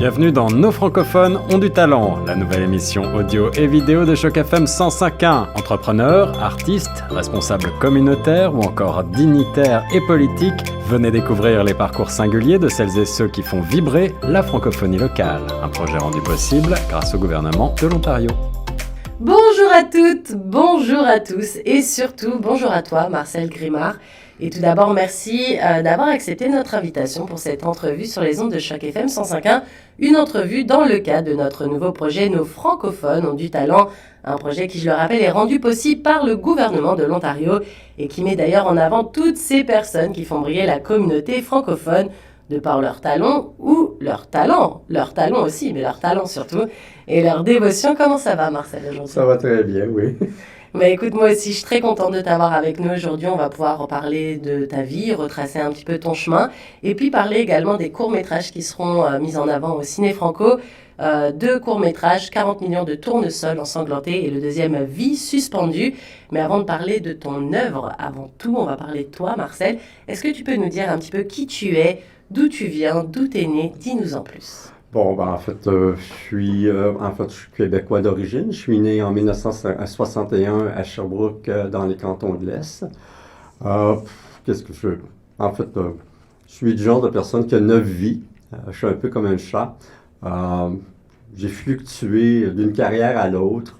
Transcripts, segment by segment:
Bienvenue dans Nos francophones ont du talent, la nouvelle émission audio et vidéo de Choc FM 105.1. Entrepreneurs, artistes, responsables communautaires ou encore dignitaires et politiques, venez découvrir les parcours singuliers de celles et ceux qui font vibrer la francophonie locale. Un projet rendu possible grâce au gouvernement de l'Ontario. Bonjour à toutes, bonjour à tous et surtout bonjour à toi Marcel Grimard. Et tout d'abord, merci d'avoir accepté notre invitation pour cette entrevue sur les ondes de Choc FM 105.1. Une entrevue dans le cadre de notre nouveau projet Nos francophones ont du talent. Un projet qui, je le rappelle, est rendu possible par le gouvernement de l'Ontario et qui met d'ailleurs en avant toutes ces personnes qui font briller la communauté francophone de par leur talent ou leur talent aussi, mais leur talent surtout, et leur dévotion. Comment ça va, Marcel, aujourd'hui? Ça va très bien, oui. Mais écoute, moi aussi, je suis très contente de t'avoir avec nous aujourd'hui. On va pouvoir parler de ta vie, retracer un petit peu ton chemin, et puis parler également des courts-métrages qui seront mis en avant au Ciné Franco. Deux courts-métrages, 40 millions de tournesols ensanglantés et le deuxième, Vie suspendue. Mais avant de parler de ton œuvre, avant tout, on va parler de toi, Marcel. Est-ce que tu peux nous dire un petit peu qui tu es, d'où tu viens, d'où tu es né? Dis-nous en plus. Bon, en fait, je suis québécois d'origine. Je suis né en 1961 à Sherbrooke, dans les cantons de l'Est. Qu'est-ce que je... En fait, je suis du genre de personne qui a 9 vies. Je suis un peu comme un chat. J'ai fluctué d'une carrière à l'autre,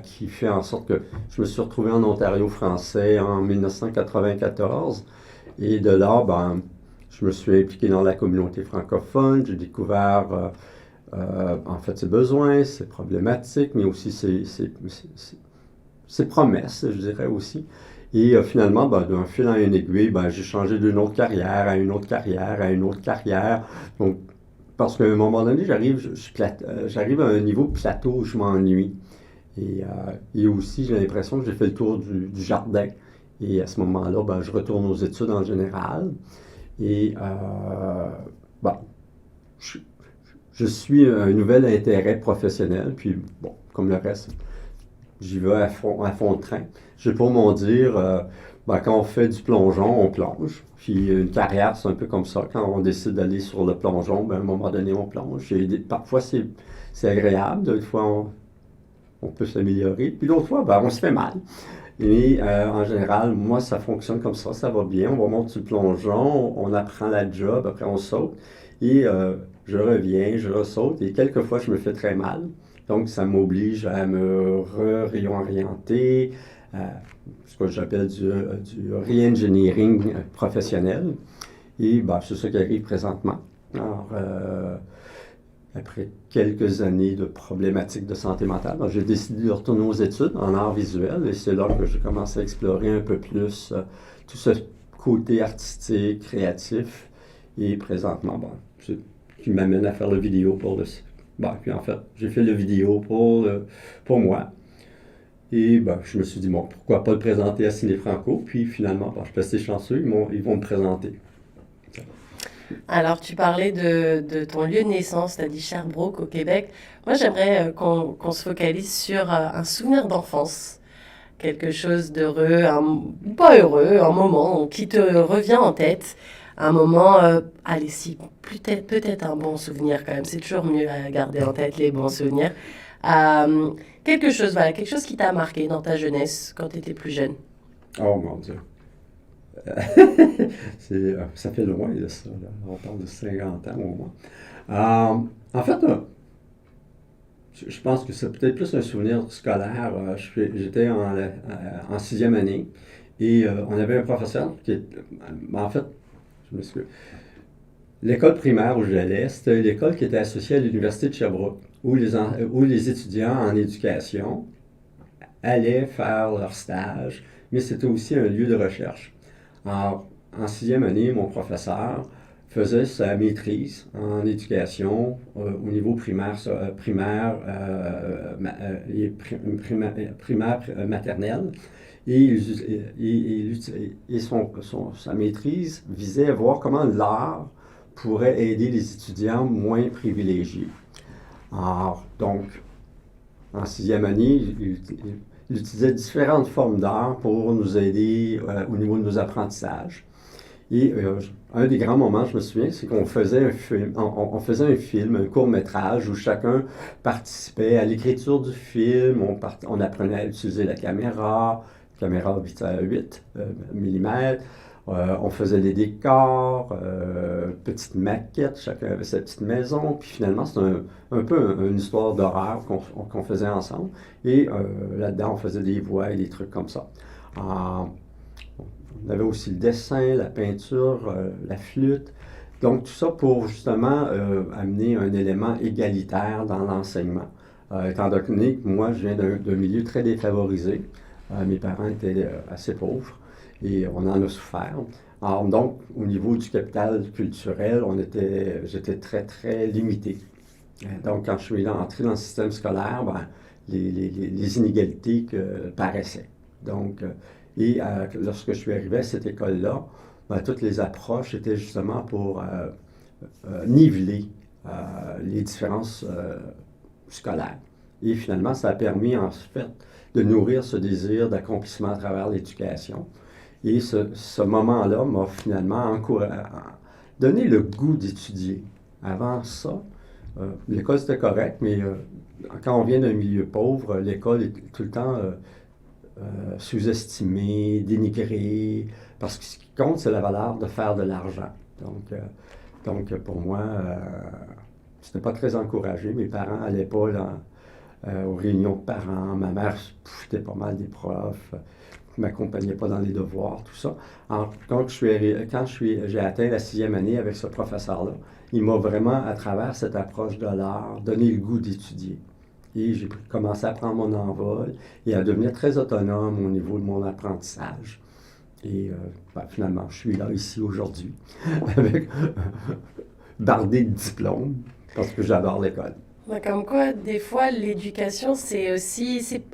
qui fait en sorte que je me suis retrouvé en Ontario français en 1994. Et de là, je me suis impliqué dans la communauté francophone. J'ai découvert, en fait, ses besoins, ses problématiques, mais aussi ses promesses, je dirais aussi. Et finalement, d'un fil en une aiguille, j'ai changé d'une autre carrière à une autre carrière à une autre carrière. Donc, parce qu'à un moment donné, j'arrive à un niveau de plateau où je m'ennuie. Et aussi, j'ai l'impression que j'ai fait le tour du jardin. Et à ce moment-là, je retourne aux études en général. Et je suis un nouvel intérêt professionnel. Puis, bon, comme le reste, j'y vais à fond de train. Je vais pas m'en dire, quand on fait du plongeon, on plonge. Puis une carrière, c'est un peu comme ça. Quand on décide d'aller sur le plongeon, à un moment donné, on plonge. Parfois, c'est agréable. D'autres fois, on peut s'améliorer. Puis d'autres fois, on se fait mal. Et en général, moi, ça fonctionne comme ça va bien. On va monter du plongeon, on apprend la job, après on saute. Et je reviens, je ressaute. Et quelquefois, je me fais très mal. Donc, ça m'oblige à me réorienter, ce que j'appelle du re-engineering professionnel. Et c'est ça qui arrive présentement. Alors, après quelques années de problématiques de santé mentale, j'ai décidé de retourner aux études en art visuel et c'est là que j'ai commencé à explorer un peu plus tout ce côté artistique, créatif. Et présentement, c'est qui m'amène à faire le vidéo pour le... puis en fait, j'ai fait le vidéo pour moi. Et je me suis dit, pourquoi pas le présenter à Ciné Franco? Puis finalement, je suis assez chanceux, ils vont me présenter. Alors, tu parlais de ton lieu de naissance, tu as dit Sherbrooke au Québec. Moi, j'aimerais qu'on se focalise sur un souvenir d'enfance, quelque chose d'heureux, pas heureux, un moment qui te revient en tête, un moment, allez, si, peut-être un bon souvenir quand même, c'est toujours mieux à garder en tête les bons souvenirs. Quelque chose qui t'a marqué dans ta jeunesse quand tu étais plus jeune. Oh mon Dieu! Ça fait loin de ça, là. On parle de 50 ans au moins. En fait, je pense que c'est peut-être plus un souvenir scolaire. J'étais en 6e année et on avait un professeur qui en fait, je m'excuse. L'école primaire où j'allais, c'était l'école qui était associée à l'Université de Sherbrooke, où les étudiants en éducation allaient faire leur stage, mais c'était aussi un lieu de recherche. Alors, en 6e année, mon professeur faisait sa maîtrise en éducation au niveau primaire maternelle. Et sa maîtrise visait à voir comment l'art pourrait aider les étudiants moins privilégiés. Alors, donc, en 6e année, il utilisait différentes formes d'art pour nous aider au niveau de nos apprentissages. Et un des grands moments, je me souviens, c'est qu'on faisait un film, on faisait un film, un court-métrage où chacun participait à l'écriture du film, on apprenait à utiliser la caméra 8 mm, on faisait les décors, petite maquette, chacun avait sa petite maison, puis finalement, c'est un peu une histoire d'horreur qu'on faisait ensemble. Et là-dedans, on faisait des voix et des trucs comme ça. On avait aussi le dessin, la peinture, la flûte. Donc, tout ça pour justement amener un élément égalitaire dans l'enseignement. Étant donné que moi, je viens d'un milieu très défavorisé, mes parents étaient assez pauvres et on en a souffert. Alors, donc, au niveau du capital culturel, j'étais très, très limité. Donc, quand je suis entré dans le système scolaire, ben, les inégalités paraissaient. Donc, lorsque je suis arrivé à cette école-là, ben, toutes les approches étaient justement pour niveler les différences scolaires. Et finalement, ça a permis en fait de nourrir ce désir d'accomplissement à travers l'éducation. Et ce moment-là m'a finalement donné le goût d'étudier. Avant ça, l'école c'était correct, mais quand on vient d'un milieu pauvre, l'école est tout le temps sous-estimée, dénigrée, parce que ce qui compte, c'est la valeur de faire de l'argent. Donc pour moi, c'était pas très encouragé. Mes parents n'allaient pas aux réunions de parents. Ma mère foutait pas mal des profs, ne m'accompagnait pas dans les devoirs, tout ça. Alors, quand j'ai atteint la 6e année avec ce professeur-là, il m'a vraiment, à travers cette approche de l'art, donné le goût d'étudier. Et j'ai commencé à prendre mon envol et à devenir très autonome au niveau de mon apprentissage. Et finalement, je suis là, ici, aujourd'hui, avec bardé de diplômes, parce que j'adore l'école. Comme quoi, des fois, l'éducation, c'est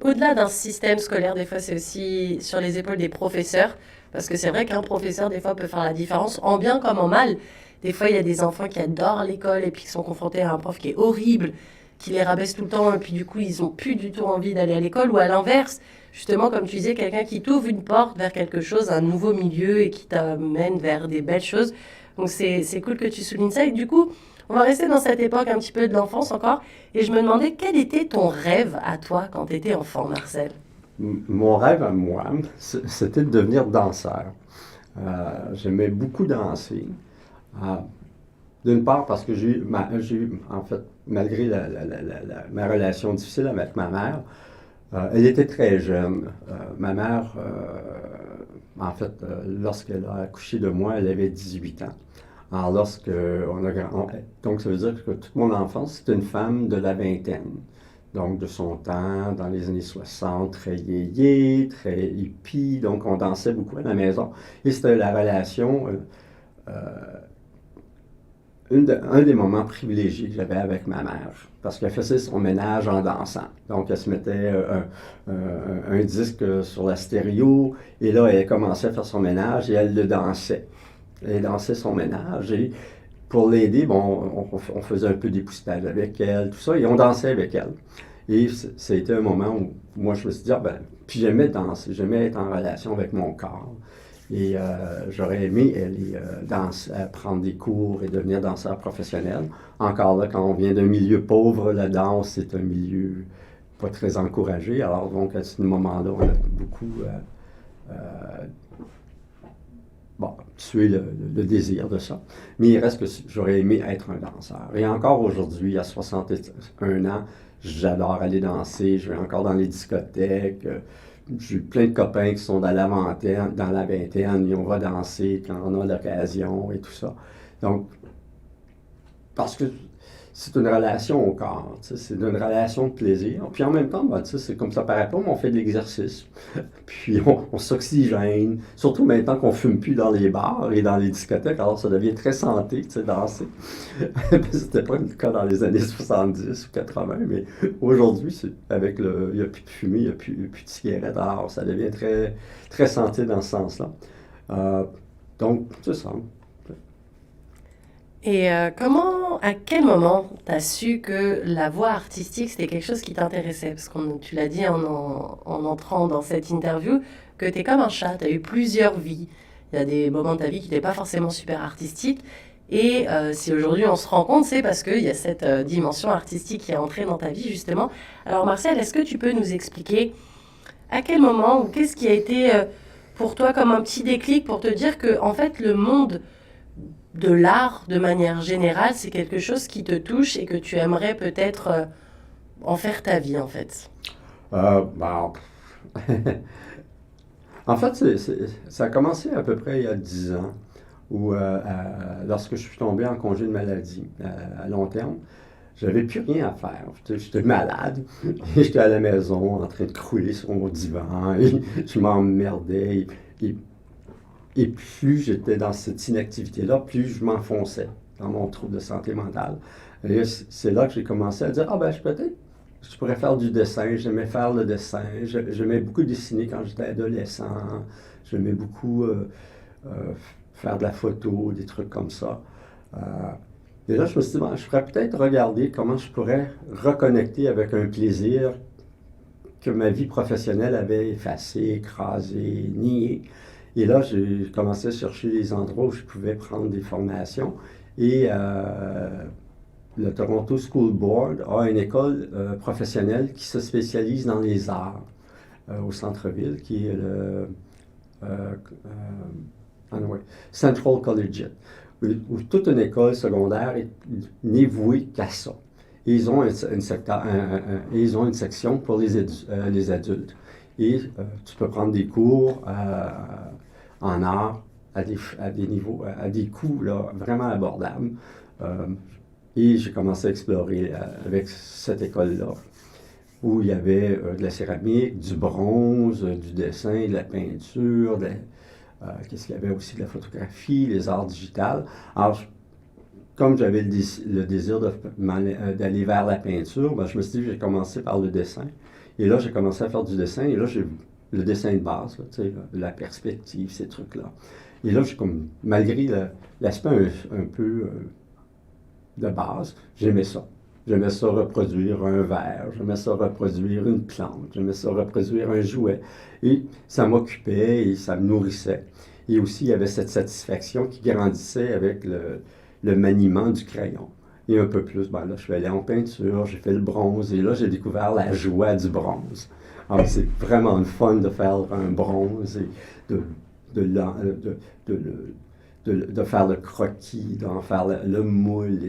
au-delà d'un système scolaire, des fois, c'est aussi sur les épaules des professeurs. Parce que c'est vrai qu'un professeur, des fois, peut faire la différence, en bien comme en mal. Des fois, il y a des enfants qui adorent l'école et puis qui sont confrontés à un prof qui est horrible, qui les rabaisse tout le temps, et puis du coup, ils n'ont plus du tout envie d'aller à l'école. Ou à l'inverse, justement, comme tu disais, quelqu'un qui t'ouvre une porte vers quelque chose, un nouveau milieu, et qui t'amène vers des belles choses. Donc, c'est cool que tu soulignes ça. Et du coup, on va rester dans cette époque un petit peu de l'enfance encore. Et je me demandais, quel était ton rêve à toi quand tu étais enfant, Marcel? Mon rêve à moi, c'était de devenir danseur. J'aimais beaucoup danser. D'une part parce que j'ai eu, en fait, malgré ma relation difficile avec ma mère, elle était très jeune. Ma mère, en fait, lorsqu'elle a accouché de moi, elle avait 18 ans. Alors, donc, ça veut dire que toute mon enfance, c'était une femme de la vingtaine. Donc, de son temps, dans les années 60, très yéyé, très hippie. Donc, on dansait beaucoup à la maison. Et c'était la relation, un des moments privilégiés que j'avais avec ma mère. Parce qu'elle faisait son ménage en dansant. Donc, elle se mettait un disque sur la stéréo. Et là, elle commençait à faire son ménage et elle le dansait. Elle dansait son ménage et pour l'aider, bon, on faisait un peu d'époussetage avec elle, tout ça, et on dansait avec elle. Et ça a été un moment où moi je me suis dit, puis j'aimais danser, j'aimais être en relation avec mon corps. Et j'aurais aimé aller prendre des cours et devenir danseur professionnel. Encore là, quand on vient d'un milieu pauvre, la danse, c'est un milieu pas très encouragé. Alors donc à ce moment-là, on a beaucoup tuer le désir de ça. Mais il reste que j'aurais aimé être un danseur. Et encore aujourd'hui, à 61 ans, j'adore aller danser. Je vais encore dans les discothèques. J'ai plein de copains qui sont dans la vingtaine, et on va danser quand on a l'occasion et tout ça. Donc, parce que c'est une relation au corps, c'est une relation de plaisir. Puis en même temps, c'est comme ça paraît pas, mais on fait de l'exercice. Puis on s'oxygène, surtout maintenant qu'on fume plus dans les bars et dans les discothèques, alors ça devient très santé, danser. C'était pas le cas dans les années 70 ou 80, mais aujourd'hui, il n'y a plus de fumée, il n'y a plus de cigarettes, alors ça devient très, très santé dans ce sens-là. Donc, c'est ça. Et à quel moment tu as su que la voie artistique, c'était quelque chose qui t'intéressait? Parce que tu l'as dit en entrant dans cette interview, que tu es comme un chat, tu as eu plusieurs vies. Il y a des moments de ta vie qui n'étaient pas forcément super artistiques. Et si aujourd'hui on se rend compte, c'est parce qu'il y a cette dimension artistique qui est entrée dans ta vie, justement. Alors Marcel, est-ce que tu peux nous expliquer à quel moment ou qu'est-ce qui a été pour toi comme un petit déclic pour te dire que, en fait, le monde de l'art, de manière générale, c'est quelque chose qui te touche et que tu aimerais peut-être en faire ta vie, en fait? Bon. En fait, ça a commencé à peu près il y a 10 ans, où lorsque je suis tombé en congé de maladie à long terme, j'avais plus rien à faire. J'étais malade, et j'étais à la maison en train de crouler sur mon divan, et je m'emmerdais. Et plus j'étais dans cette inactivité-là, plus je m'enfonçais dans mon trouble de santé mentale. Et c'est là que j'ai commencé à dire, ah ben peut-être je pourrais faire du dessin. J'aimais faire le dessin. J'aimais beaucoup dessiner quand j'étais adolescent. J'aimais beaucoup faire de la photo, des trucs comme ça. Et là, je me suis dit, bon, je pourrais peut-être regarder comment je pourrais reconnecter avec un plaisir que ma vie professionnelle avait effacé, écrasé, nié. Et là, j'ai commencé à chercher les endroits où je pouvais prendre des formations. Et le Toronto School Board a une école professionnelle qui se spécialise dans les arts au centre-ville, qui est le Central Collegiate, où toute une école secondaire n'est vouée qu'à ça. Et ils ont une section pour les adultes. Et tu peux prendre des cours en art à des niveaux, à des coûts là, vraiment abordables. Et j'ai commencé à explorer avec cette école-là, où il y avait de la céramique, du bronze, du dessin, de la peinture, qu'est-ce qu'il y avait aussi, de la photographie, les arts digitales. Alors, comme j'avais le désir d'aller vers la peinture, ben, je me suis dit, j'ai commencé par le dessin. Et là, j'ai commencé à faire du dessin, et là, j'ai le dessin de base, là, la perspective, ces trucs-là. Et là, malgré l'aspect un peu de base, j'aimais ça. J'aimais ça reproduire un verre, j'aimais ça reproduire une plante, j'aimais ça reproduire un jouet. Et ça m'occupait et ça me nourrissait. Et aussi, il y avait cette satisfaction qui grandissait avec le maniement du crayon. Et un peu plus, ben là, je suis allé en peinture, j'ai fait le bronze, et là, j'ai découvert la joie du bronze. Alors, c'est vraiment le fun de faire un bronze et de faire le croquis, d'en faire le moule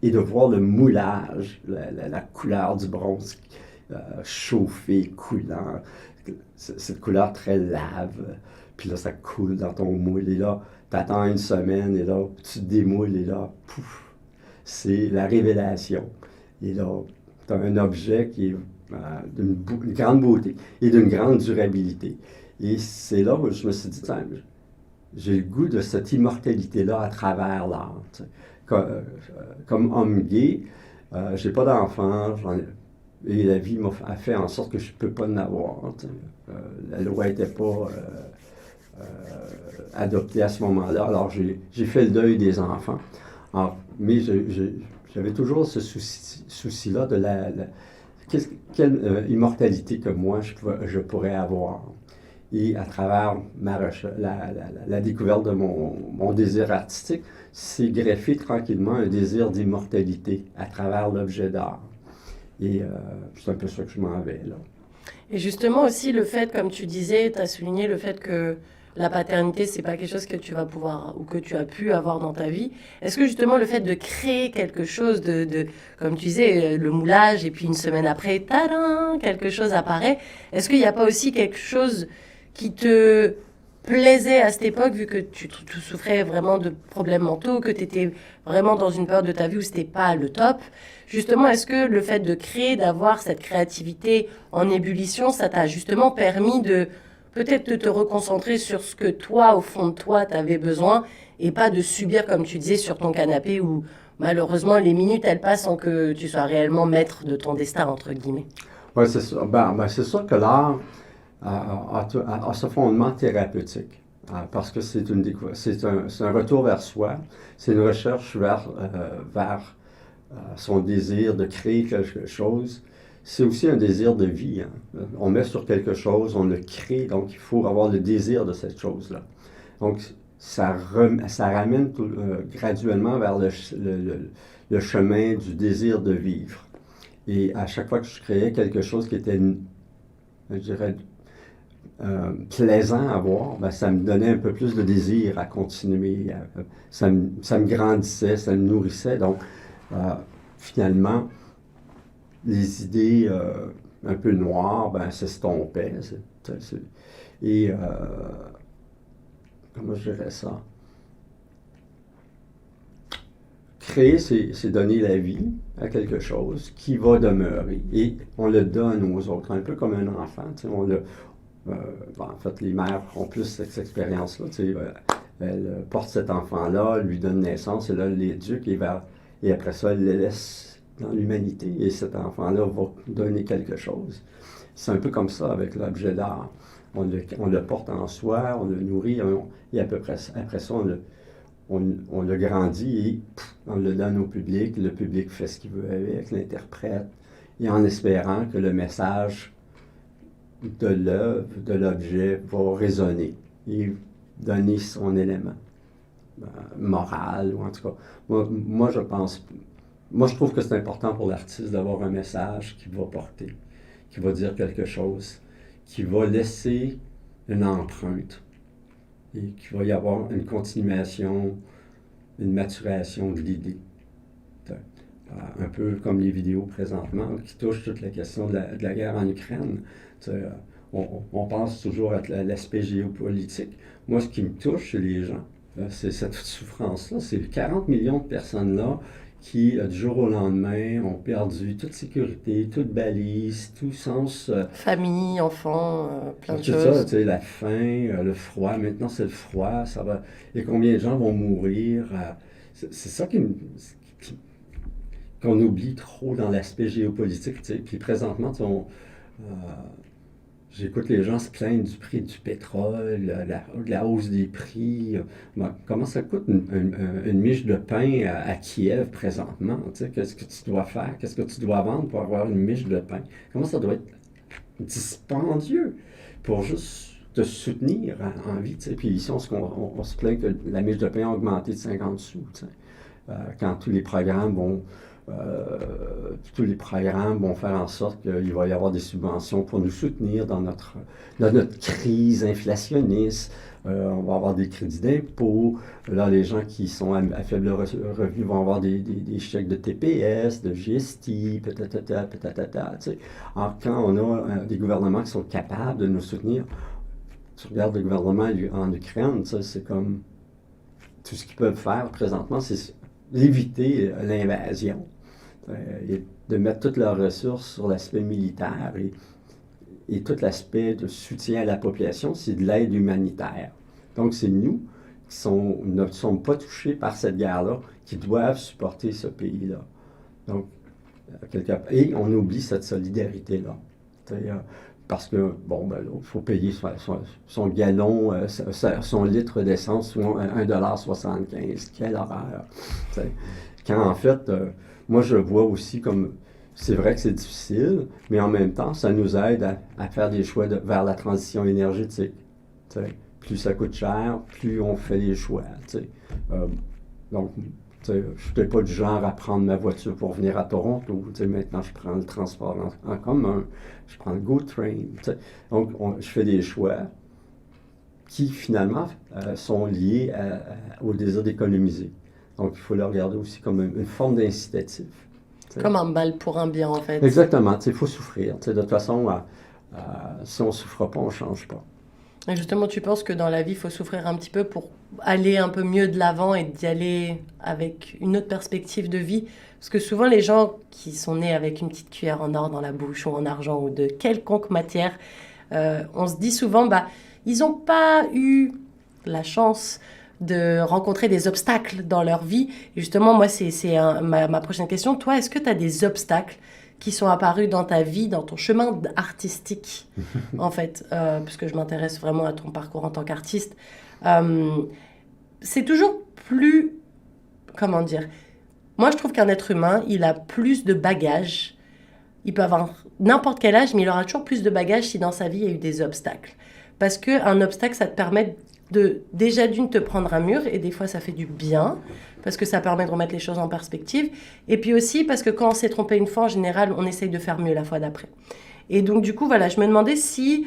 et de voir le moulage, la couleur du bronze chauffé, coulant, cette couleur très lave, puis là ça coule dans ton moule, et là t'attends une semaine, et là tu démoules, et là pouf, c'est la révélation. Et là t'as un objet qui est d'une grande beauté et d'une grande durabilité. Et c'est là où je me suis dit, j'ai le goût de cette immortalité-là à travers l'art. Comme homme gay, j'ai pas d'enfant, et la vie a fait en sorte que je ne peux pas en avoir. La loi n'était pas adoptée à ce moment-là, alors j'ai fait le deuil des enfants. Alors, mais j'avais toujours ce souci-là de quelle immortalité que moi je pourrais avoir. Et à travers la découverte de mon désir artistique, c'est greffé tranquillement un désir d'immortalité à travers l'objet d'art. Et c'est un peu ça que je m'en vais, là. Et justement aussi le fait, comme tu disais, tu as souligné le fait que la paternité, c'est pas quelque chose que tu vas pouvoir ou que tu as pu avoir dans ta vie. Est-ce que justement le fait de créer quelque chose comme tu disais, le moulage, et puis une semaine après, tadam, quelque chose apparaît, est-ce qu'il n'y a pas aussi quelque chose qui te plaisait à cette époque, vu que tu souffrais vraiment de problèmes mentaux, que tu étais vraiment dans une période de ta vie où c'était pas le top. Justement, est-ce que le fait de créer, d'avoir cette créativité en ébullition, ça t'a justement permis de peut-être de te reconcentrer sur ce que toi, au fond de toi, tu avais besoin, et pas de subir, comme tu disais, sur ton canapé où malheureusement les minutes, elles passent sans que tu sois réellement maître de ton destin, entre guillemets. Oui, c'est ça. C'est sûr que l'art a ce fondement thérapeutique, parce que c'est un retour vers soi, c'est une recherche vers son désir de créer quelque chose. C'est aussi un désir de vie. On met sur quelque chose, on le crée, donc il faut avoir le désir de cette chose-là. Donc, ça ramène graduellement vers le chemin du désir de vivre. Et à chaque fois que je créais quelque chose qui était, je dirais, plaisant à voir, ben, ça me donnait un peu plus de désir à continuer. Ça me grandissait, ça me nourrissait. Donc, finalement, les idées un peu noires, ben, s'estompaient. Et comment je dirais ça? Créer, c'est donner la vie à quelque chose qui va demeurer. Et on le donne aux autres, un peu comme un enfant. En fait, les mères ont plus cette expérience-là. Elles portent cet enfant-là, lui donnent naissance, et là, elle l'éduque, et après ça, elle le laisse dans l'humanité. Et cet enfant-là va donner quelque chose. C'est un peu comme ça avec l'objet d'art. On le porte en soi, on le nourrit, et après ça, on le grandit et on le donne au public. Le public fait ce qu'il veut avec, l'interprète, et en espérant que le message de l'œuvre, de l'objet, va résonner et donner son élément moral, ou en tout cas. Moi, je trouve que c'est important pour l'artiste d'avoir un message qui va porter, qui va dire quelque chose, qui va laisser une empreinte, et qu'il va y avoir une continuation, une maturation de l'idée. Un peu comme les vidéos présentement qui touchent toute la question de la guerre en Ukraine. On pense toujours à l'aspect géopolitique. Moi, ce qui me touche chez les gens, c'est cette souffrance-là. C'est 40 millions de personnes-là qui, du jour au lendemain, ont perdu toute sécurité, toute balise, tout sens... famille, enfants, plein de tout choses. Ça, tu sais, la faim, le froid. Maintenant, c'est le froid. Ça va... Et combien de gens vont mourir? C'est ça qu'on oublie trop dans l'aspect géopolitique. Tu sais. Puis présentement, j'écoute les gens se plaindre du prix du pétrole, de la hausse des prix. Comment ça coûte une miche de pain à Kiev présentement? Tu sais, qu'est-ce que tu dois faire? Qu'est-ce que tu dois vendre pour avoir une miche de pain? Comment ça doit être dispendieux pour juste te soutenir en vie? Tu sais? Puis ici, on se plaint que la miche de pain a augmenté de 50 sous. Tu sais. Quand tous les programmes vont faire en sorte qu'il va y avoir des subventions pour nous soutenir dans notre crise inflationniste. On va avoir des crédits d'impôt. Là, les gens qui sont à faible revenu vont avoir des chèques de TPS, de GST, peut-être. Tu sais. Alors, quand on a des gouvernements qui sont capables de nous soutenir, tu regardes le gouvernement en Ukraine, ça, c'est comme tout ce qu'ils peuvent faire présentement, c'est éviter l'invasion. Et de mettre toutes leurs ressources sur l'aspect militaire et tout l'aspect de soutien à la population, c'est de l'aide humanitaire. Donc, c'est nous qui ne sommes pas touchés par cette guerre-là qui doivent supporter ce pays-là. Donc, et on oublie cette solidarité-là. Parce que, il faut payer son gallon, son litre d'essence, soit 1,75 $. Quelle horreur! Quand, en fait... moi, je vois aussi comme, c'est vrai que c'est difficile, mais en même temps, ça nous aide à faire des choix vers la transition énergétique. Plus ça coûte cher, plus on fait des choix. Donc, je ne suis peut-être pas du genre à prendre ma voiture pour venir à Toronto. Maintenant, je prends le transport en commun, je prends le GO Train. Donc, je fais des choix qui, finalement, sont liés au désir d'économiser. Donc, il faut le regarder aussi comme une forme d'incitatif. Comme un mal pour un bien, en fait. Exactement. Il faut souffrir. De toute façon, si on ne souffre pas, on ne change pas. Et justement, tu penses que dans la vie, il faut souffrir un petit peu pour aller un peu mieux de l'avant et d'y aller avec une autre perspective de vie? Parce que souvent, les gens qui sont nés avec une petite cuillère en or dans la bouche ou en argent ou de quelconque matière, on se dit souvent, ils n'ont pas eu la chance de rencontrer des obstacles dans leur vie. Et justement, moi, c'est ma prochaine question. Toi, est-ce que tu as des obstacles qui sont apparus dans ta vie, dans ton chemin artistique, en fait, puisque je m'intéresse vraiment à ton parcours en tant qu'artiste. C'est toujours plus... Comment dire? Moi, je trouve qu'un être humain, il a plus de bagages. Il peut avoir n'importe quel âge, mais il aura toujours plus de bagages si dans sa vie, il y a eu des obstacles. Parce qu'un obstacle, ça te permet de déjà d'une te prendre un mur, et des fois ça fait du bien, parce que ça permet de remettre les choses en perspective, et puis aussi parce que quand on s'est trompé une fois, en général, on essaye de faire mieux la fois d'après. Et donc du coup, voilà, je me demandais si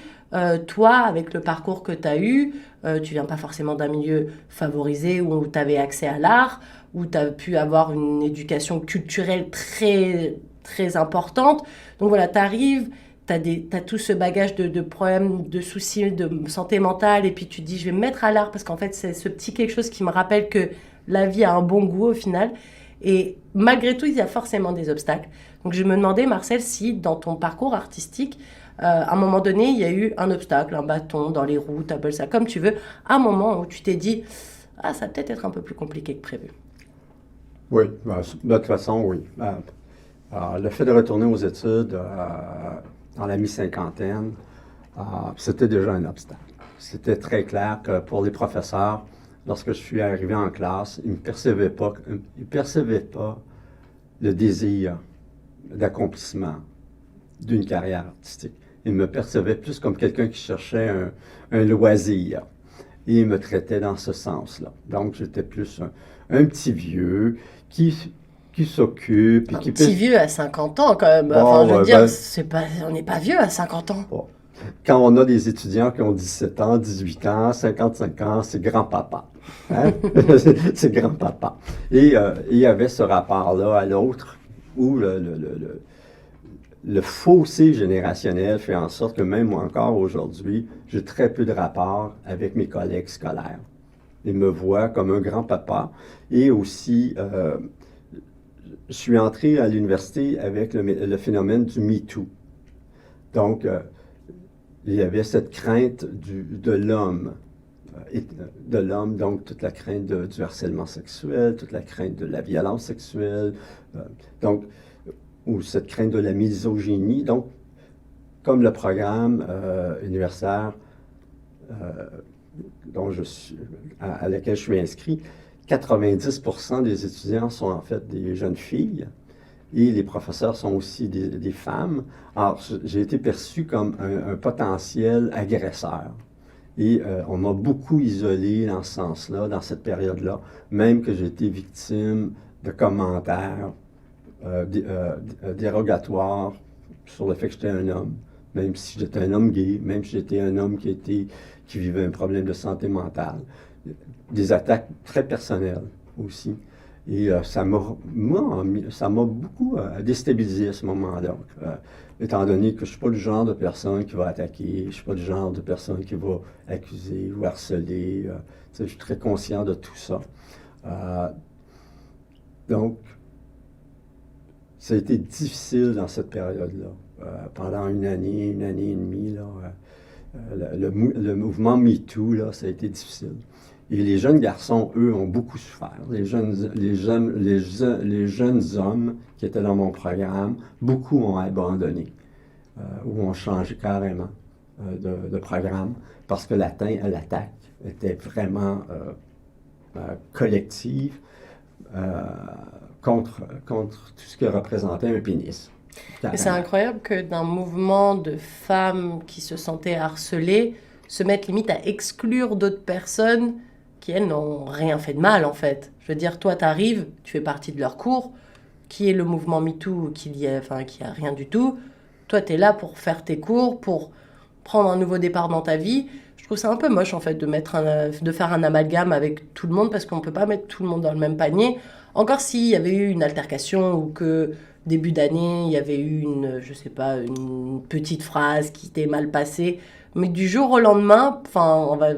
toi, avec le parcours que tu as eu, tu viens pas forcément d'un milieu favorisé où tu avais accès à l'art, où tu as pu avoir une éducation culturelle très, très importante. Donc voilà, tu arrives, t'as tout ce bagage de problèmes, de soucis de santé mentale, et puis tu te dis, je vais me mettre à l'art, parce qu'en fait, c'est ce petit quelque chose qui me rappelle que la vie a un bon goût au final. Et malgré tout, il y a forcément des obstacles. Donc je me demandais, Marcel, si dans ton parcours artistique, à un moment donné, il y a eu un obstacle, un bâton dans les roues, t'appelles ça comme tu veux, un moment où tu t'es dit, ah, ça va peut-être être un peu plus compliqué que prévu. Oui, de toute façon, oui. Le fait de retourner aux études dans la mi-cinquantaine, c'était déjà un obstacle. C'était très clair que pour les professeurs, lorsque je suis arrivé en classe, ils ne percevaient pas le désir d'accomplissement d'une carrière artistique. Ils me percevaient plus comme quelqu'un qui cherchait un loisir. Et ils me traitaient dans ce sens-là. Donc, j'étais plus un petit vieux qui s'occupe. Un petit vieux à 50 ans, quand même. Enfin, je veux dire, on n'est pas vieux à 50 ans. Bon. Quand on a des étudiants qui ont 17 ans, 18 ans, 55 ans, c'est grand-papa. Hein? C'est grand-papa. Et il y avait ce rapport-là à l'autre où le fossé générationnel fait en sorte que même moi encore aujourd'hui, j'ai très peu de rapport avec mes collègues scolaires. Ils me voient comme un grand-papa. Et aussi, je suis entré à l'université avec le phénomène du MeToo. Donc, il y avait cette crainte de l'homme, donc toute la crainte du harcèlement sexuel, toute la crainte de la violence sexuelle, donc, ou cette crainte de la misogynie. Donc, comme le programme universitaire à laquelle je suis inscrit, 90% des étudiants sont en fait des jeunes filles. Et les professeurs sont aussi des femmes. Alors, j'ai été perçu comme un potentiel agresseur. Et on m'a beaucoup isolé dans ce sens-là, dans cette période-là, même que j'ai été victime de commentaires dérogatoires sur le fait que j'étais un homme, même si j'étais un homme gay, même si j'étais un homme qui vivait un problème de santé mentale. Des attaques très personnelles aussi. Et ça m'a beaucoup déstabilisé à ce moment-là. Étant donné que je ne suis pas le genre de personne qui va attaquer, je ne suis pas le genre de personne qui va accuser ou harceler. Je suis très conscient de tout ça. Donc, ça a été difficile dans cette période-là. Pendant une année et demie, le mouvement MeToo, là, ça a été difficile. Et les jeunes garçons, eux, ont beaucoup souffert. Les jeunes hommes qui étaient dans mon programme, beaucoup ont abandonné ou ont changé carrément de programme parce que l'attaque était vraiment collective contre tout ce qui représentait un pénis. Et c'est incroyable que d'un mouvement de femmes qui se sentaient harcelées se mettent limite à exclure d'autres personnes qui, elles, n'ont rien fait de mal, en fait. Je veux dire, toi, t'arrives, tu fais partie de leur cours, qui est le mouvement MeToo, qui a rien du tout. Toi, t'es là pour faire tes cours, pour prendre un nouveau départ dans ta vie. Je trouve ça un peu moche, en fait, de faire un amalgame avec tout le monde, parce qu'on peut pas mettre tout le monde dans le même panier. Encore s'il y avait eu une altercation, ou que début d'année, il y avait eu une petite phrase qui était mal passée. Mais du jour au lendemain,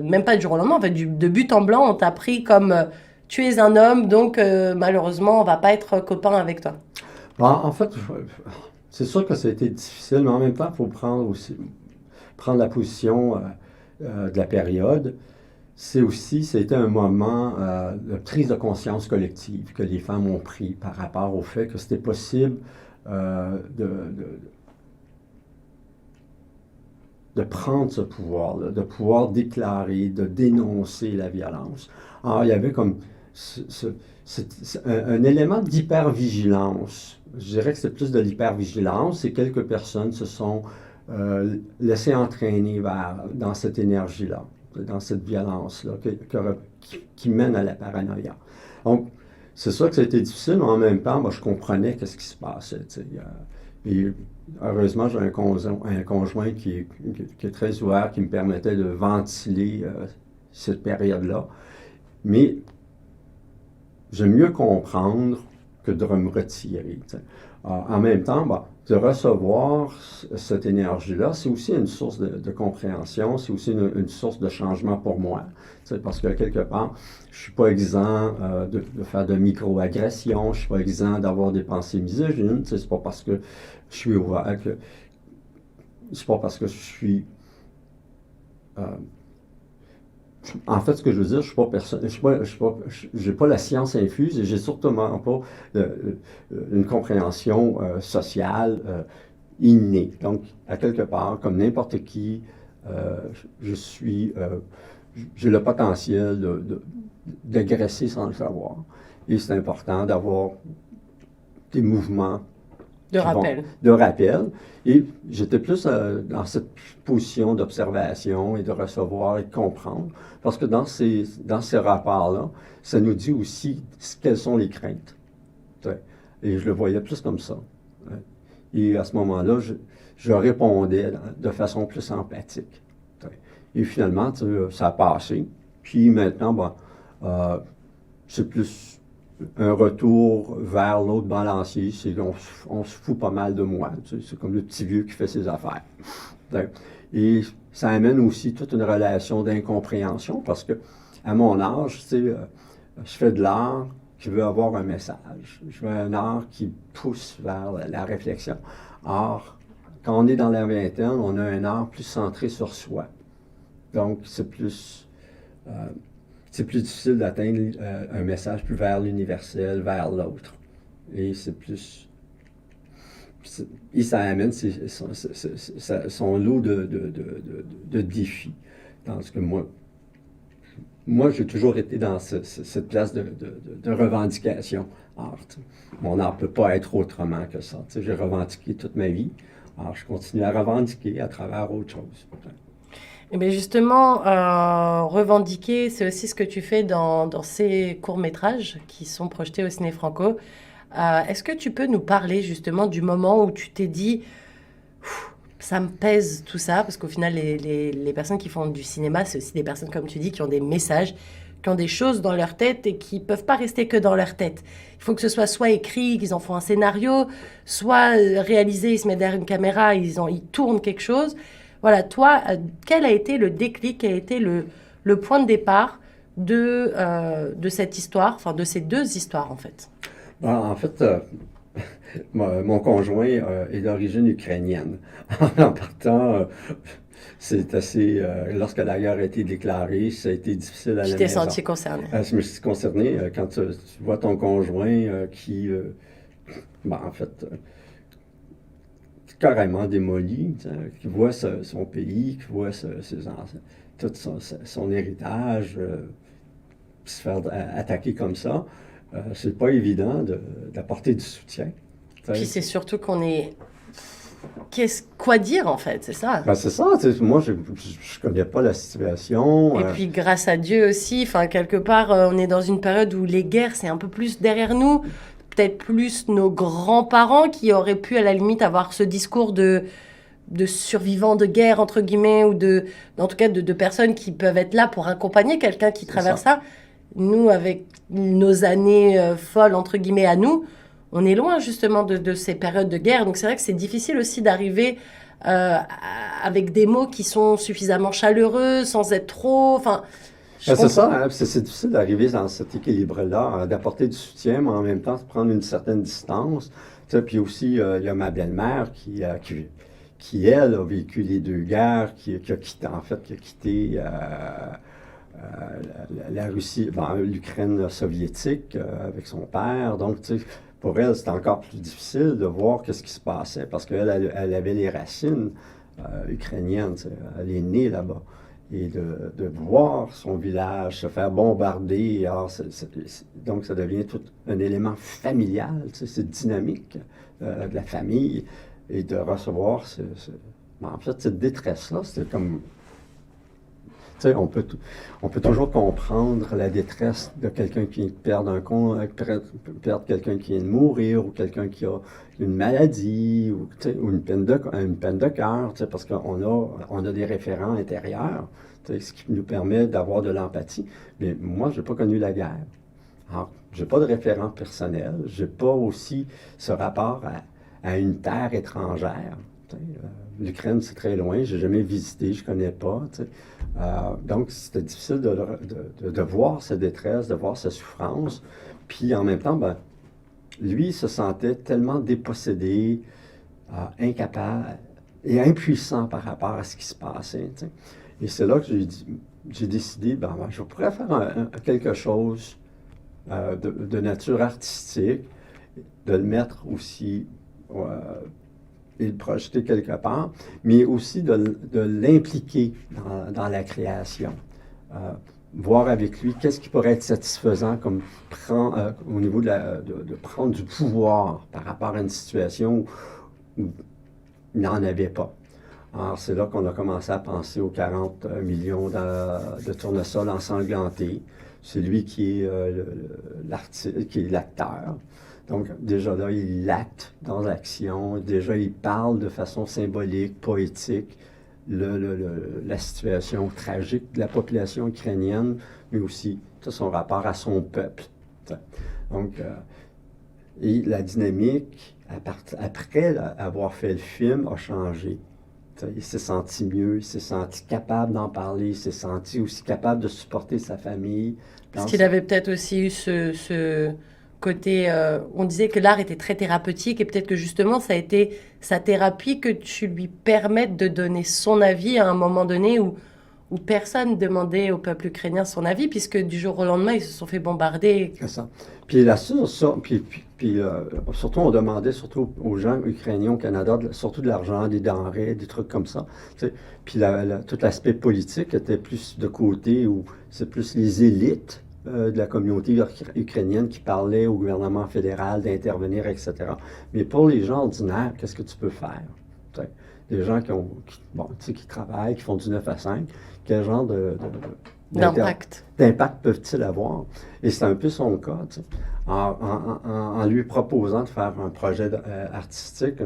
même pas du jour au lendemain, en fait, de but en blanc, on t'a pris comme tu es un homme, donc malheureusement, on va pas être copain avec toi. En fait, c'est sûr que ça a été difficile, mais en même temps, il faut prendre la position de la période. Ça a été un moment de prise de conscience collective que les femmes ont pris par rapport au fait que c'était possible de prendre ce pouvoir-là, de pouvoir déclarer, de dénoncer la violence. Alors, il y avait comme un élément d'hypervigilance. Je dirais que c'est plus de l'hypervigilance et quelques personnes se sont laissées entraîner dans cette énergie-là. dans cette violence-là qui mène à la paranoïa. Donc, c'est sûr que ça a été difficile, mais en même temps, je comprenais qu'est-ce qui se passait. Et heureusement, j'ai un conjoint qui est très ouvert, qui me permettait de ventiler cette période-là. Mais j'aime mieux comprendre que de me retirer. En même temps, de recevoir cette énergie-là, c'est aussi une source de compréhension, c'est aussi une source de changement pour moi. Parce que quelque part, je ne suis pas exempt de faire de micro-agressions, je ne suis pas exempt d'avoir des pensées misogynes. C'est pas parce que je suis ouvert c'est pas parce que je suis... en fait, ce que je veux dire, je n'ai pas la science infuse et j'ai surtout pas une compréhension sociale innée. Donc, à quelque part, comme n'importe qui, j'ai le potentiel d'agresser sans le savoir. Et c'est important d'avoir des mouvements de rappel. Et j'étais plus dans cette position d'observation et de recevoir et de comprendre. Parce que dans ces rapports-là, ça nous dit aussi quelles sont les craintes. Et je le voyais plus comme ça. Et à ce moment-là, je répondais de façon plus empathique. Et finalement, ça a passé. Puis maintenant, c'est plus un retour vers l'autre balancier. C'est qu'on se fout pas mal de moi. C'est comme le petit vieux qui fait ses affaires. Et ça amène aussi toute une relation d'incompréhension parce que, à mon âge, je fais de l'art qui veut avoir un message. Je veux un art qui pousse vers la réflexion. Or, quand on est dans la vingtaine, on a un art plus centré sur soi. Donc, c'est plus difficile d'atteindre un message plus vers l'universel, vers l'autre. Et c'est plus... Et ça amène son lot de défis. Dans ce que moi j'ai toujours été dans cette place de revendication art. Mon art ne peut pas être autrement que ça. J'ai revendiqué toute ma vie. Alors, je continue à revendiquer à travers autre chose. Et bien justement, revendiquer, c'est aussi ce que tu fais dans ces courts-métrages qui sont projetés au Ciné Franco. Est-ce que tu peux nous parler justement du moment où tu t'es dit ça me pèse tout ça, parce qu'au final les personnes qui font du cinéma, c'est aussi des personnes comme tu dis qui ont des messages, qui ont des choses dans leur tête et qui peuvent pas rester que dans leur tête. Il faut que ce soit écrit, qu'ils en font un scénario, soit réalisé, ils se mettent derrière une caméra, ils tournent quelque chose. Voilà, toi, quel a été le déclic, quel a été le point de départ de cette histoire, enfin de ces deux histoires en fait? En fait, mon conjoint est d'origine ukrainienne. En partant, c'est assez... lorsque la guerre a été déclarée, ça a été difficile à la maison. Tu t'es senti concerné? Je me suis concerné quand tu vois ton conjoint qui, en fait, carrément démoli, qui voit son pays, qui voit tout son héritage se faire attaquer comme ça. C'est pas évident d'apporter du soutien. Puis c'est surtout qu'on est... Quoi dire en fait, c'est ça? C'est ça, moi je connais pas la situation. Et puis grâce à Dieu aussi, quelque part on est dans une période où les guerres c'est un peu plus derrière nous, peut-être plus nos grands-parents qui auraient pu à la limite avoir ce discours de survivants de guerre entre guillemets, ou en tout cas de personnes qui peuvent être là pour accompagner quelqu'un qui traverse ça. Nous, avec nos années folles, entre guillemets, à nous, on est loin justement de ces périodes de guerre. Donc c'est vrai que c'est difficile aussi d'arriver avec des mots qui sont suffisamment chaleureux, sans être trop... c'est ça, c'est difficile d'arriver dans cet équilibre-là, d'apporter du soutien, mais en même temps de prendre une certaine distance. Puis aussi, il y a ma belle-mère qui elle, a vécu les deux guerres, qui a quitté... la Russie, l'Ukraine soviétique avec son père. Donc, pour elle, c'était encore plus difficile de voir qu'est-ce qui se passait parce qu'elle elle avait les racines ukrainiennes. Elle est née là-bas. Et de voir son village se faire bombarder, donc ça devient tout un élément familial, c'est dynamique de la famille. Et de recevoir en fait, cette détresse-là, c'était comme... sais, on peut toujours comprendre la détresse de quelqu'un qui perd perd quelqu'un qui vient de mourir, ou quelqu'un qui a une maladie, ou, tu sais, ou une peine de cœur, tu sais, parce on a des référents intérieurs, tu sais, ce qui nous permet d'avoir de l'empathie. Mais moi, je n'ai pas connu la guerre. Alors, je n'ai pas de référent personnel, je n'ai pas aussi ce rapport à une terre étrangère. L'Ukraine, c'est très loin, je n'ai jamais visité, je ne connais pas. Donc, c'était difficile de voir sa détresse, de voir sa souffrance. Puis en même temps, ben, lui, il se sentait tellement dépossédé, incapable et impuissant par rapport à ce qui se passait. T'sais. Et c'est là que j'ai décidé, ben, je pourrais faire quelque chose de nature artistique, de le mettre aussi et le projeter quelque part, mais aussi de l'impliquer dans la création. Voir avec lui qu'est-ce qui pourrait être satisfaisant comme au niveau de prendre du pouvoir par rapport à une situation où il n'en avait pas. Alors, c'est là qu'on a commencé à penser aux 40 millions de tournesols ensanglantés. C'est lui qui est l'acteur. Donc, déjà là, il acte dans l'action. Déjà, il parle de façon symbolique, poétique, la situation tragique de la population ukrainienne, mais aussi son rapport à son peuple. Donc, et la dynamique, après avoir fait le film, a changé. Il s'est senti mieux, il s'est senti capable d'en parler, il s'est senti aussi capable de supporter sa famille. Parce qu'il avait peut-être aussi eu ce côté... on disait que l'art était très thérapeutique et peut-être que justement, ça a été sa thérapie que tu lui permettes de donner son avis à un moment donné où personne demandait au peuple ukrainien son avis, puisque du jour au lendemain, ils se sont fait bombarder. C'est ça. Puis surtout, on demandait surtout aux gens ukrainiens au Canada, surtout de l'argent, des denrées, des trucs comme ça. Tu sais. Puis tout l'aspect politique était plus de côté, où c'est plus les élites de la communauté ukrainienne qui parlaient au gouvernement fédéral d'intervenir, etc. Mais pour les gens ordinaires, qu'est-ce que tu peux faire? Tu sais, des gens qui travaillent, qui font du 9 à 5, quel genre d'impact peuvent-ils avoir? Et c'est un peu son cas. Tu sais. En lui proposant de faire un projet artistique,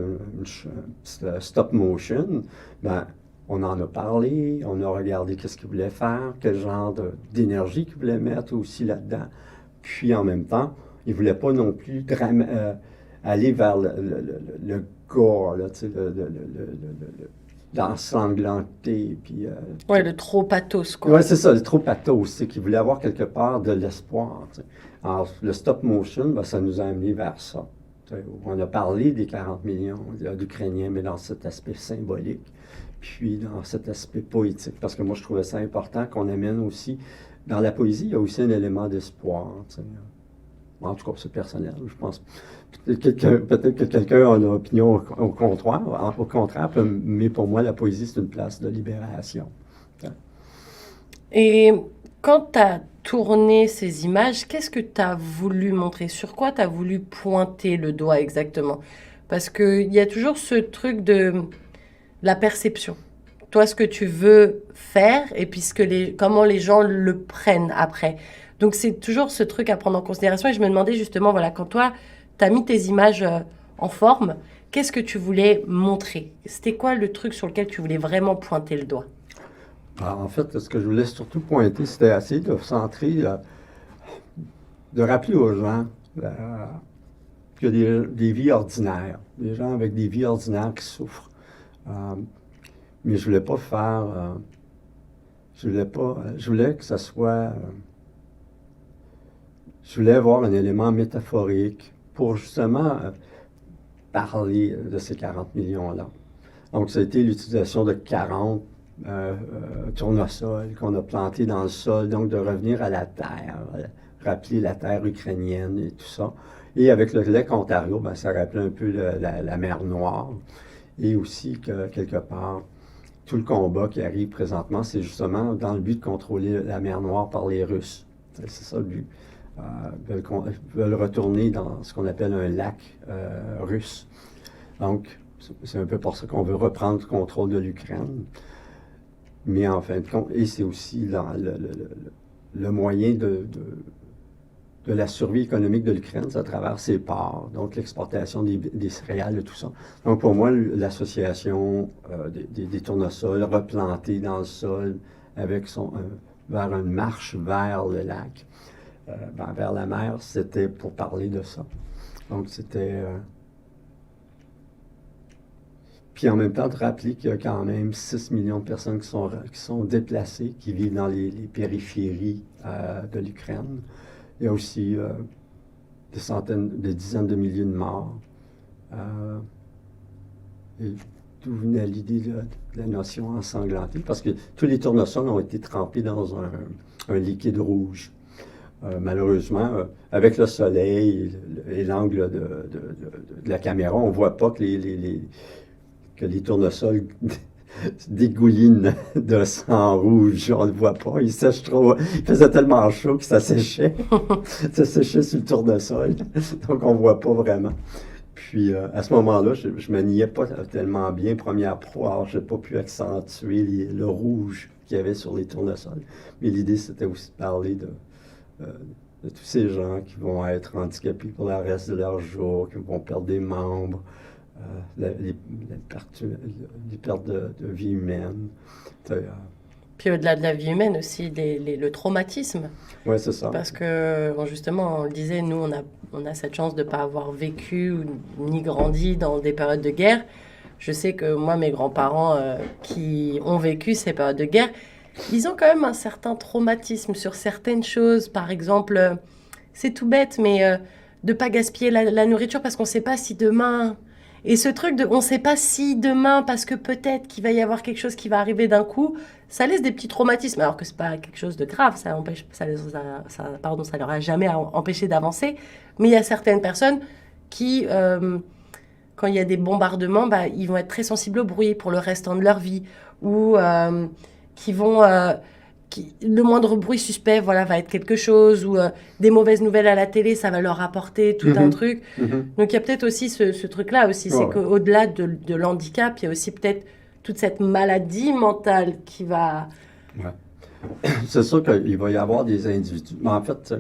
stop motion, ben, on en a parlé, on a regardé qu'est-ce qu'il voulait faire, quel genre d'énergie qu'il voulait mettre aussi là-dedans. Puis en même temps, il ne voulait pas non plus aller vers le gore, là, tu sais, l'ensanglanté. Oui, le trop pathos, quoi. Oui, c'est ça, le trop pathos. C'est qu'il voulait avoir quelque part de l'espoir. Tu sais. Alors, le stop motion, ben, ça nous a amené vers ça. Tu sais, on a parlé des 40 millions d'Ukrainiens, mais dans cet aspect symbolique, puis dans cet aspect poétique. Parce que moi, je trouvais ça important qu'on amène aussi, dans la poésie, il y a aussi un élément d'espoir. Tu sais. En tout cas, c'est personnel, je pense. Peut-être que quelqu'un a une opinion au contraire, mais pour moi, la poésie, c'est une place de libération. Et quand tu as tourné ces images, qu'est-ce que tu as voulu montrer? Sur quoi tu as voulu pointer le doigt exactement? Parce qu'il y a toujours ce truc de la perception. Toi, ce que tu veux faire, et puis comment les gens le prennent après. Donc, c'est toujours ce truc à prendre en considération. Et je me demandais justement, voilà, quand toi, tu as mis tes images en forme, qu'est-ce que tu voulais montrer? C'était quoi le truc sur lequel tu voulais vraiment pointer le doigt? En fait, ce que je voulais surtout pointer, c'était essayer de centrer, de rappeler aux gens qu'il y a des vies ordinaires, des gens avec des vies ordinaires qui souffrent. Mais je voulais pas faire... je voulais que ça soit... je voulais avoir un élément métaphorique pour justement parler de ces 40 millions-là. Donc, ça a été l'utilisation de 40 tournesols qu'on a plantés dans le sol, donc de revenir à la terre, rappeler la terre ukrainienne et tout ça. Et avec le lac Ontario, ben, ça rappelait un peu la mer Noire. Et aussi que, quelque part, tout le combat qui arrive présentement, c'est justement dans le but de contrôler la mer Noire par les Russes. C'est ça le but. Ils veulent retourner dans ce qu'on appelle un lac russe. Donc, c'est un peu pour ça qu'on veut reprendre le contrôle de l'Ukraine. Mais en fin de compte, et c'est aussi le moyen de la survie économique de l'Ukraine, c'est à travers ses ports, donc l'exportation des céréales et tout ça. Donc pour moi, l'association des tournesols replantés dans le sol avec vers une marche vers le lac, vers la mer, c'était pour parler de ça. Donc c'était... Puis en même temps, de rappeler qu'il y a quand même 6 millions de personnes qui sont déplacées, qui vivent dans les périphéries de l'Ukraine. Il y a aussi des dizaines de milliers de morts. Et d'où venait l'idée de la notion ensanglantée? Parce que tous les tournesols ont été trempés dans un liquide rouge. Malheureusement, avec le soleil et l'angle de la caméra, on ne voit pas que les tournesols dégoulinent de sang rouge. On ne le voit pas. Il sèche trop. Il faisait tellement chaud que ça séchait. Ça séchait sur le tournesol. Donc, on ne voit pas vraiment. Puis, à ce moment-là, je ne maniais pas tellement bien Premiere Pro. Alors, je n'ai pas pu accentuer le rouge qu'il y avait sur les tournesols. Mais l'idée, c'était aussi de parler de tous ces gens qui vont être handicapés pour le reste de leur jour, qui vont perdre des membres. Les pertes de vie humaine. Puis au-delà de la vie humaine aussi, le traumatisme. Oui, c'est ça. Parce que, bon, justement, on le disait, nous, on a cette chance de ne pas avoir vécu ni grandi dans des périodes de guerre. Je sais que moi, mes grands-parents qui ont vécu ces périodes de guerre, ils ont quand même un certain traumatisme sur certaines choses. Par exemple, c'est tout bête, mais de ne pas gaspiller la nourriture parce qu'on ne sait pas si demain... Et ce truc de on ne sait pas si demain, parce que peut-être qu'il va y avoir quelque chose qui va arriver d'un coup, ça laisse des petits traumatismes. Alors que ce n'est pas quelque chose de grave, ça leur a jamais empêché d'avancer. Mais il y a certaines personnes qui, quand il y a des bombardements, ils vont être très sensibles au bruit pour le restant de leur vie. Ou qui vont... le moindre bruit suspect, va être quelque chose, ou des mauvaises nouvelles à la télé, ça va leur apporter tout un truc. Donc, il y a peut-être aussi ce truc-là aussi, c'est qu'au-delà de l'handicap, il y a aussi peut-être toute cette maladie mentale qui va... Ouais. C'est sûr qu'il va y avoir des individus. Mais en fait,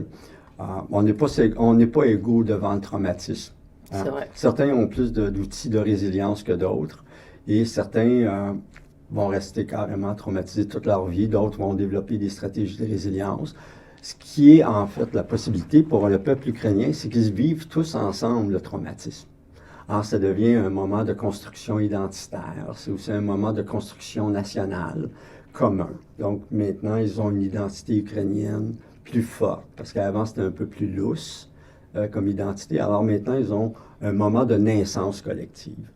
on n'est pas égaux devant le traumatisme. Hein? C'est vrai. Certains ont plus d'outils de résilience que d'autres, et certains... vont rester carrément traumatisés toute leur vie. D'autres vont développer des stratégies de résilience. Ce qui est en fait la possibilité pour le peuple ukrainien, c'est qu'ils vivent tous ensemble le traumatisme. Alors, ça devient un moment de construction identitaire. C'est aussi un moment de construction nationale commun. Donc, maintenant, ils ont une identité ukrainienne plus forte, parce qu'avant, c'était un peu plus lousse comme identité. Alors, maintenant, ils ont un moment de naissance collective.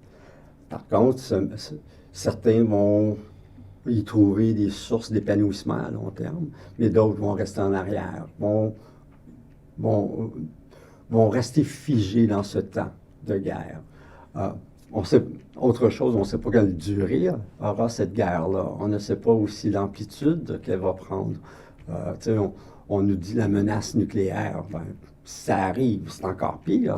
Par contre, certains vont y trouver des sources d'épanouissement à long terme, mais d'autres vont rester en arrière, vont rester figés dans ce temps de guerre. On sait autre chose, on ne sait pas quelle durée aura cette guerre-là. On ne sait pas aussi l'amplitude qu'elle va prendre. On nous dit la menace nucléaire. Si ça arrive, c'est encore pire.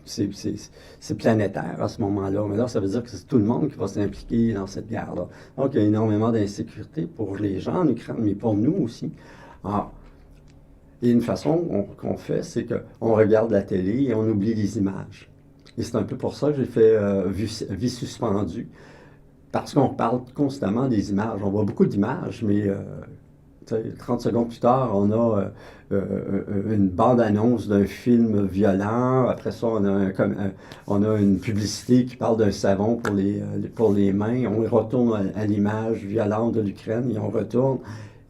C'est planétaire à ce moment-là. Mais là, ça veut dire que c'est tout le monde qui va s'impliquer dans cette guerre-là. Donc, il y a énormément d'insécurité pour les gens en Ukraine, mais pour nous aussi. Et une façon qu'on fait, c'est qu'on regarde la télé et on oublie les images. Et c'est un peu pour ça que j'ai fait Vie suspendue. Parce qu'on parle constamment des images. On voit beaucoup d'images, mais 30 secondes plus tard, on a une bande-annonce d'un film violent. Après ça, on a une publicité qui parle d'un savon pour les mains. On retourne à l'image violente de l'Ukraine et on retourne.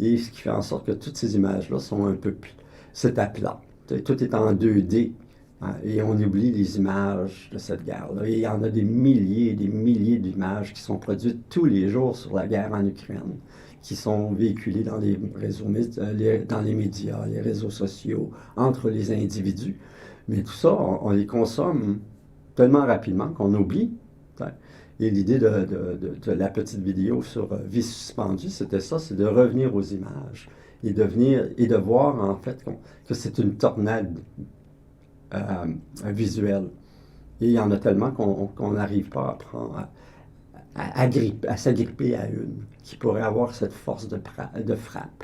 Et ce qui fait en sorte que toutes ces images-là sont un peu plus... C'est à plat. Tout est en 2D. Hein, et on oublie les images de cette guerre-là. Et il y en a des milliers et des milliers d'images qui sont produites tous les jours sur la guerre en Ukraine, qui sont véhiculées dans les réseaux, dans les médias, les réseaux sociaux, entre les individus. Mais tout ça, on les consomme tellement rapidement qu'on oublie. Et l'idée de la petite vidéo sur Vie suspendue, c'était ça, c'est de revenir aux images et de voir en fait que c'est une tornade visuelle. Et il y en a tellement qu'on n'arrive pas à s'agripper à une, qui pourrait avoir cette force de frappe,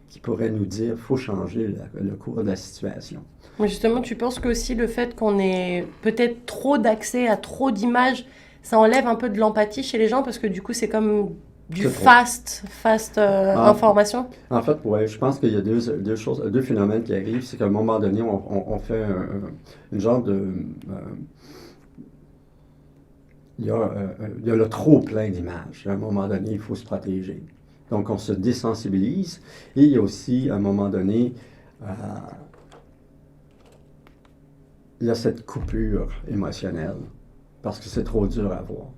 qui pourrait nous dire qu'il faut changer le cours de la situation. Mais justement, tu penses que aussi le fait qu'on ait peut-être trop d'accès à trop d'images, ça enlève un peu de l'empathie chez les gens parce que du coup, c'est comme du fast information? En fait, ouais, je pense qu'il y a deux phénomènes qui arrivent. C'est qu'à un moment donné, on fait une genre de... il y a le trop plein d'images. À un moment donné, il faut se protéger. Donc, on se désensibilise. Et il y a aussi, à un moment donné, il y a cette coupure émotionnelle parce que c'est trop dur à voir.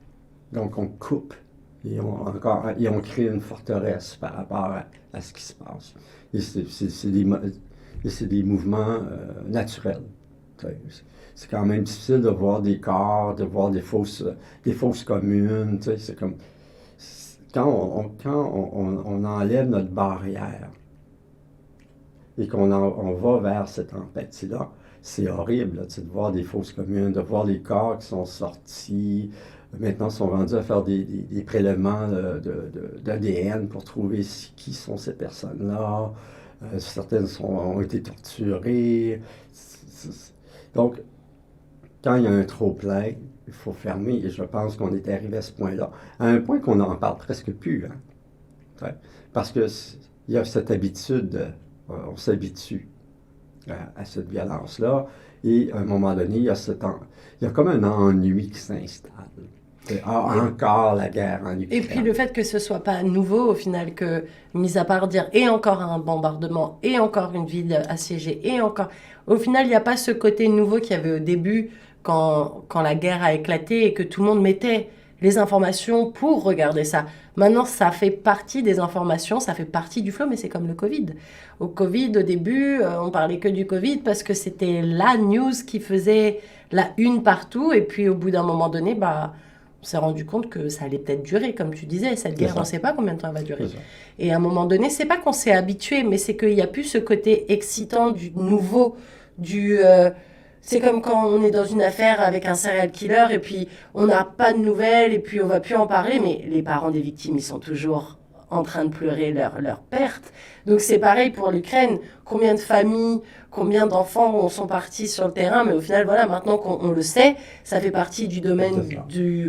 Donc, on coupe et on crée une forteresse par rapport à ce qui se passe. Et c'est des mouvements naturels. C'est quand même difficile de voir des corps, de voir des fausses communes. C'est comme quand on enlève notre barrière et qu'on va vers cette empathie-là, c'est horrible de voir des fausses communes, de voir les corps qui sont sortis. Maintenant, ils sont rendus à faire des prélèvements d'ADN pour trouver qui sont ces personnes-là. Certaines ont été torturées. Donc, quand il y a un trop-plein, il faut fermer. Et je pense qu'on est arrivé à ce point-là. À un point qu'on n'en parle presque plus. Hein? Parce qu'il y a cette habitude, on s'habitue à cette violence-là. Et à un moment donné, il y a comme un ennui qui s'installe. Encore la guerre en Ukraine. Et puis le fait que ce soit pas nouveau au final, que mis à part dire et encore un bombardement, et encore une ville assiégée, et encore... Au final, il n'y a pas ce côté nouveau qu'il y avait au début quand la guerre a éclaté et que tout le monde mettait les informations pour regarder ça. Maintenant, ça fait partie des informations, ça fait partie du flot, mais c'est comme le Covid. Au Covid, au début, on parlait que du Covid parce que c'était la news qui faisait la une partout. Et puis, au bout d'un moment donné, on s'est rendu compte que ça allait peut-être durer, comme tu disais. Cette guerre, on ne sait pas combien de temps elle va durer. Et à un moment donné, c'est pas qu'on s'est habitué, mais c'est qu'il n'y a plus ce côté excitant du nouveau, c'est comme quand on est dans une affaire avec un serial killer et puis on n'a pas de nouvelles et puis on va plus en parler, mais les parents des victimes, ils sont toujours en train de pleurer leur perte. Donc c'est pareil pour l'Ukraine. Combien de familles, combien d'enfants sont partis sur le terrain, mais au final, voilà, maintenant qu'on le sait, ça fait partie du domaine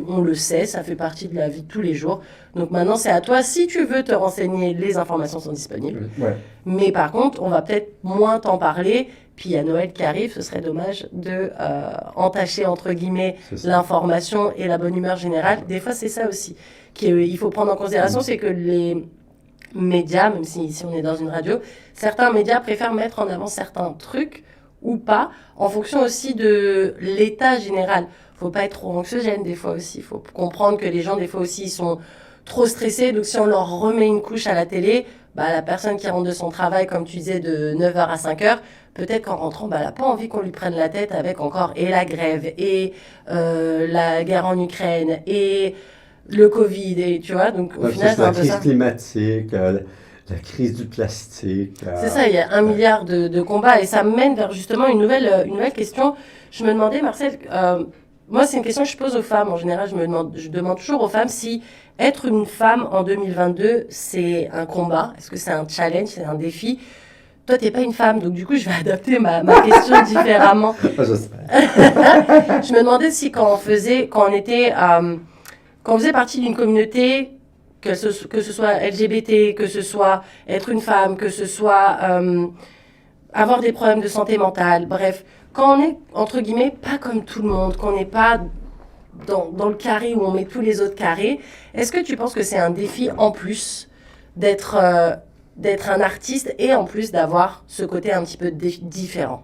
on le sait, ça fait partie de la vie de tous les jours. Donc maintenant, c'est à toi, si tu veux te renseigner, les informations sont disponibles. Ouais. Mais par contre, on va peut-être moins t'en parler. Puis il y a Noël qui arrive, ce serait dommage de entacher, entre guillemets, l'information et la bonne humeur générale. Des fois, c'est ça aussi qu'il faut prendre en considération, c'est que les médias, même si on est dans une radio, certains médias préfèrent mettre en avant certains trucs ou pas, en fonction aussi de l'état général. Faut pas être trop anxiogène des fois aussi. Faut comprendre que les gens, des fois aussi, ils sont trop stressés. Donc si on leur remet une couche à la télé, la personne qui rentre de son travail, comme tu disais, de 9h à 5h, peut-être qu'en rentrant, elle n'a pas envie qu'on lui prenne la tête avec encore et la grève, et la guerre en Ukraine, et le Covid, et tu vois, donc au final, c'est un peu ça. La crise climatique, la crise du plastique. C'est ça, il y a 1 milliard de combats, et ça me mène vers justement une nouvelle question. Je me demandais, Marcel, moi, c'est une question que je pose aux femmes. En général, je demande toujours aux femmes si être une femme en 2022, c'est un combat. Est-ce que c'est un challenge, c'est un défi? Toi, t'es pas une femme, donc du coup, je vais adapter ma question différemment. Je me demandais si quand on faisait partie d'une communauté, que ce soit LGBT, que ce soit être une femme, que ce soit avoir des problèmes de santé mentale, bref, quand on est, entre guillemets, pas comme tout le monde, qu'on n'est pas dans le carré où on met tous les autres carrés, est-ce que tu penses que c'est un défi en plus d'être un artiste et en plus d'avoir ce côté un petit peu différent?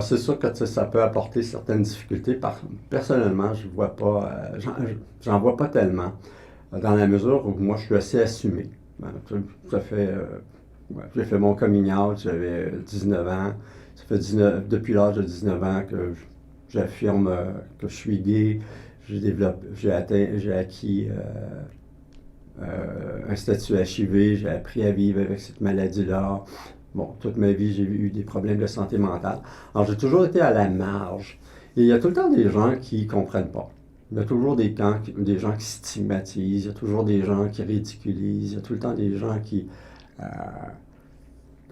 C'est sûr que ça peut apporter certaines difficultés. Personnellement, je vois pas, j'en vois pas tellement, dans la mesure où moi je suis assez assumé. J'ai fait mon coming out, j'avais 19 ans. Ça fait depuis l'âge de 19 ans que j'affirme que je suis gay. J'ai acquis un statut HIV, j'ai appris à vivre avec cette maladie-là. Bon, toute ma vie, j'ai eu des problèmes de santé mentale. Alors, j'ai toujours été à la marge. Et il y a tout le temps des gens qui ne comprennent pas. il y a toujours des gens qui stigmatisent, il y a toujours des gens qui ridiculisent, il y a tout le temps des gens qui,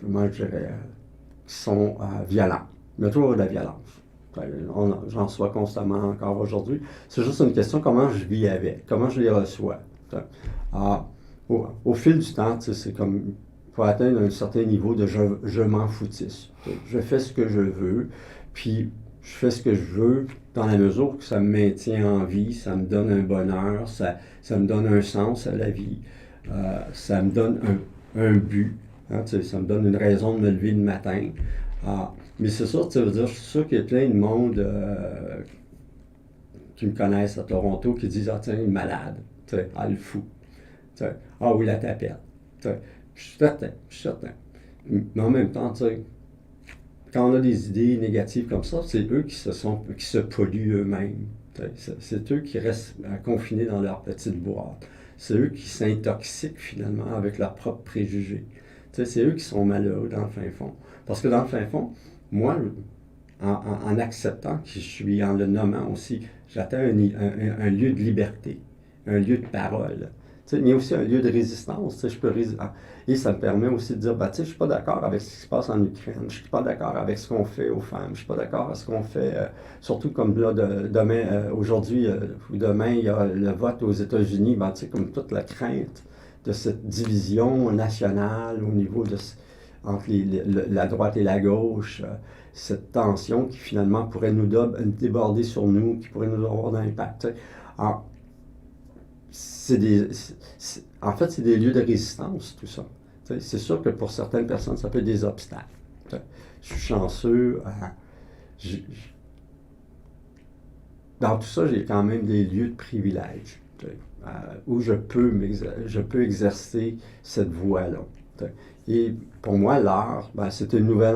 comment je dirais, qui sont violents. Il y a toujours de la violence. J'en reçois constamment encore aujourd'hui. C'est juste une question comment je vis avec, comment je les reçois. Au fil du temps, c'est comme, il faut atteindre un certain niveau de je m'en foutisme. Je fais ce que je veux, puis je fais ce que je veux dans la mesure que ça me maintient en vie, ça me donne un bonheur, ça me donne un sens à la vie, ça me donne un but, hein, ça me donne une raison de me lever le matin. Mais c'est sûr, ça veut dire, je suis sûr qu'il y a plein de monde qui me connaissent à Toronto qui disent « Ah tiens, il est malade, le fou, ah oui, la tapette. » Je suis certain. Mais en même temps, quand on a des idées négatives comme ça, c'est eux qui se polluent eux-mêmes. C'est eux qui restent confinés dans leur petite boîte. C'est eux qui s'intoxiquent finalement avec leurs propres préjugés. C'est eux qui sont malheureux dans le fin fond. Parce que dans le fin fond, moi, en acceptant qui je suis, en le nommant aussi, j'atteins un lieu de liberté, un lieu de parole. Il y a aussi un lieu de résistance. Je peux et ça me permet aussi de dire, je ne suis pas d'accord avec ce qui se passe en Ukraine, je ne suis pas d'accord avec ce qu'on fait aux femmes, je ne suis pas d'accord avec ce qu'on fait, surtout comme là, demain, aujourd'hui ou demain, il y a le vote aux États-Unis, comme toute la crainte de cette division nationale au niveau entre la droite et la gauche, cette tension qui finalement pourrait nous déborder sur nous, qui pourrait nous avoir un impact. En fait, c'est des lieux de résistance, tout ça. C'est sûr que pour certaines personnes, ça peut être des obstacles. Je suis chanceux. Dans tout ça, j'ai quand même des lieux de privilège où je peux exercer cette voie-là. Et pour moi, l'art, c'est un nouvel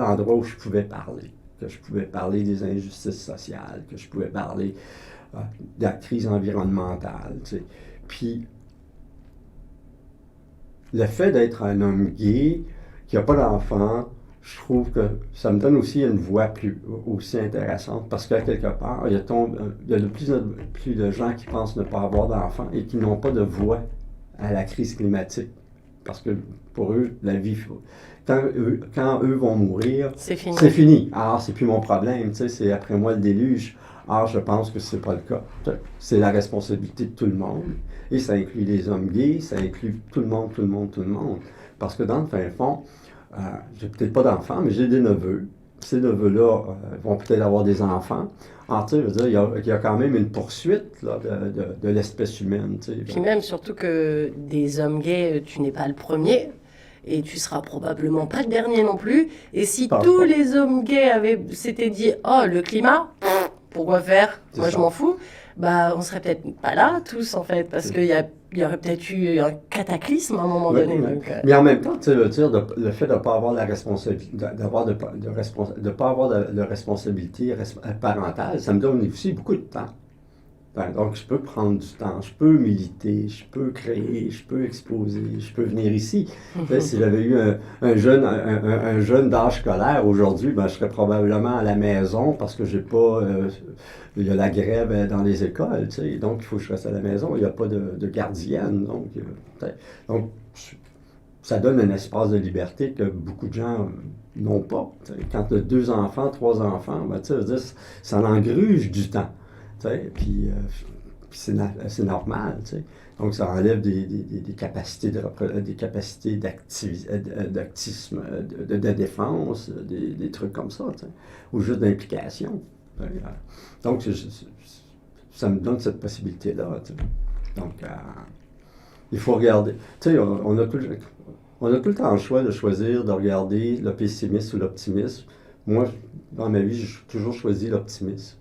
endroit où je pouvais parler. Que je pouvais parler des injustices sociales, que je pouvais parler de la crise environnementale. Puis, le fait d'être un homme gay, qui n'a pas d'enfant, je trouve que ça me donne aussi une voix aussi intéressante, parce qu'à quelque part, il y a de plus en plus de gens qui pensent ne pas avoir d'enfants et qui n'ont pas de voix à la crise climatique. Parce que pour eux, la vie, quand eux vont mourir, c'est fini. Alors, c'est plus mon problème, c'est après moi le déluge. Alors, je pense que c'est pas le cas. C'est la responsabilité de tout le monde. Et ça inclut les hommes gays, ça inclut tout le monde. Parce que dans le fin fond, j'ai peut-être pas d'enfants, mais j'ai des neveux. Ces neveux-là vont peut-être avoir des enfants. Alors, tu sais, je veux dire, il y a quand même une poursuite là, de l'espèce humaine. Puis même, surtout que des hommes gays, tu n'es pas le premier. Et tu seras probablement pas le dernier non plus. Et si tous les hommes gays s'étaient dit « Oh, le climat, pourquoi faire? Moi, je m'en fous. » On serait peut-être pas là, tous, en fait, parce qu'il y aurait peut-être eu un cataclysme à un moment donné. Donc, Mais en même temps, tu sais, le fait de ne pas avoir la responsabilité, de pas avoir de responsabilité parentale, ça me donne aussi beaucoup de temps. Donc, je peux prendre du temps, je peux militer, je peux créer, je peux exposer, je peux venir ici. Si j'avais eu un jeune d'âge scolaire aujourd'hui, je serais probablement à la maison parce que j'ai pas... il y a la grève dans les écoles, donc il faut que je reste à la maison. Il n'y a pas de gardienne. Donc, ça donne un espace de liberté que beaucoup de gens n'ont pas. Quand tu as 2 enfants, 3 enfants, ça engruge du temps. Puis c'est normal. Donc, ça enlève des capacités d'actisme, de défense, des trucs comme ça, ou juste d'implication. Donc, ça me donne cette possibilité-là. Donc, il faut regarder. On a tout le temps le choix de choisir, de regarder le pessimisme ou l'optimisme. Moi, dans ma vie, j'ai toujours choisi l'optimisme.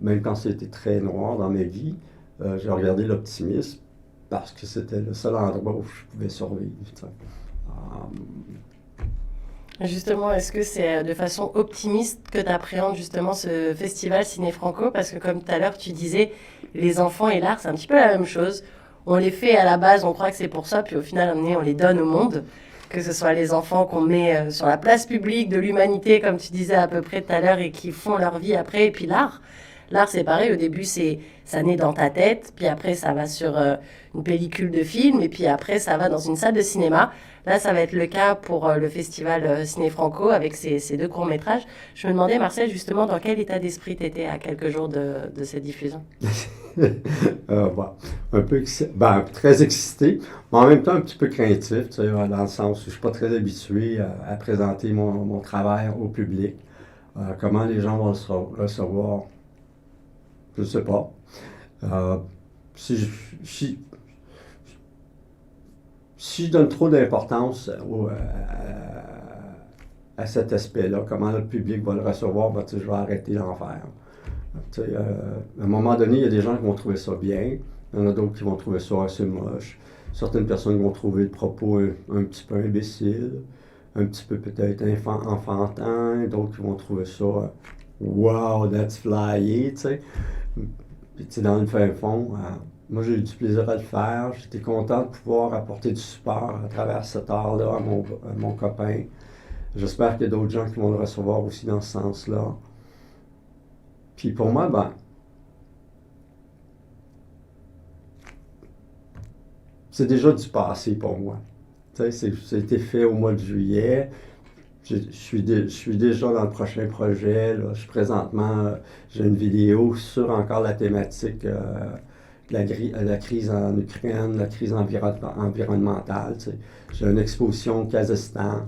Même quand c'était très noir dans ma vie, j'ai regardé l'optimisme parce que c'était le seul endroit où je pouvais survivre. Justement, est-ce que c'est de façon optimiste que tu appréhendes justement ce festival Ciné Franco? Parce que comme tout à l'heure, tu disais, les enfants et l'art, c'est un petit peu la même chose. On les fait à la base, on croit que c'est pour ça, puis au final, on les donne au monde. que ce soit les enfants qu'on met sur la place publique de l'humanité, comme tu disais à peu près tout à l'heure, et qui font leur vie après, et puis l'art. L'art, c'est pareil, au début, ça naît dans ta tête, puis après, ça va sur une pellicule de film, et puis après, ça va dans une salle de cinéma. Là, ça va être le cas pour le festival Ciné Franco, avec ces deux courts-métrages. Je me demandais, Marcel, justement, dans quel état d'esprit tu étais à quelques jours de cette diffusion? Un peu très excité, mais en même temps un petit peu craintif, tu sais, dans le sens où je ne suis pas très habitué à présenter mon travail au public. Comment les gens vont le recevoir, je ne sais pas. Si je donne trop d'importance à cet aspect-là, comment le public va le recevoir, ben, je vais arrêter d'en faire. À un moment donné, il y a des gens qui vont trouver ça bien, il y en a d'autres qui vont trouver ça assez moche. Certaines personnes vont trouver le propos un petit peu imbécile, un petit peu peut-être enfantin, d'autres qui vont trouver ça wow, that's flyé, tu sais. Puis, dans le fin fond, moi j'ai eu du plaisir à le faire. J'étais content de pouvoir apporter du support à travers cet art-là à mon copain. J'espère qu'il y a d'autres gens qui vont le recevoir aussi dans ce sens-là. Puis pour moi, c'est déjà du passé pour moi. Tu sais, ça a été fait au mois de juillet. Je suis déjà dans le prochain projet. Là. J'ai une vidéo sur encore la thématique de la crise en Ukraine, la crise environnementale. Tu sais. J'ai une exposition au Kazakhstan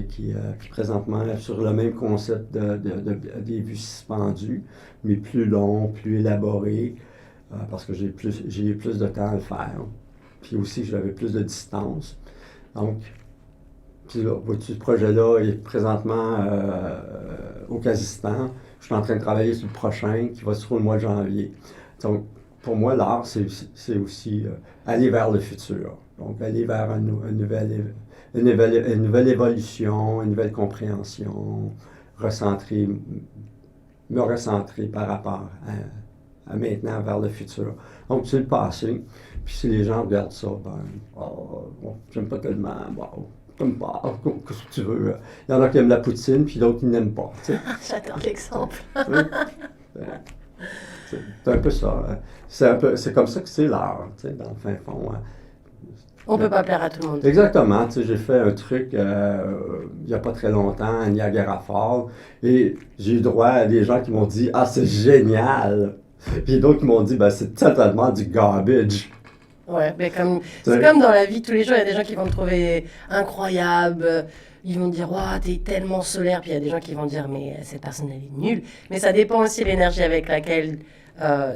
qui présentement est sur le même concept des vues suspendues, mais plus long, plus élaboré, parce que j'ai eu plus de temps à le faire. Puis aussi, j'avais plus de distance. Donc, puis là, ce projet-là est présentement au Kazakhstan. Je suis en train de travailler sur le prochain qui va se faire le mois de janvier. Donc, pour moi, l'art, c'est aussi aller vers le futur. Donc, aller vers une nouvelle évolution, une nouvelle compréhension, me recentrer par rapport à maintenant vers le futur. Donc, c'est le passé. Puis si les gens regardent ça, j'aime pas tellement, comme pas, qu'est-ce que tu veux. Il y en a qui aiment la poutine, puis d'autres qui n'aiment pas. J'adore l'exemple. C'est un peu ça. C'est comme ça que c'est l'art, dans le fin fond. On ne peut pas plaire à tout le monde. Exactement. J'ai fait un truc il n'y a pas très longtemps à Niagara Falls, et j'ai eu droit à des gens qui m'ont dit « Ah, c'est génial! » Puis d'autres qui m'ont dit « C'est totalement du garbage. » Ouais, mais c'est comme dans la vie tous les jours, il y a des gens qui vont te trouver incroyable, ils vont te dire, waouh, t'es tellement solaire, puis il y a des gens qui vont dire, mais cette personne, elle est nulle. Mais ça dépend aussi de l'énergie avec laquelle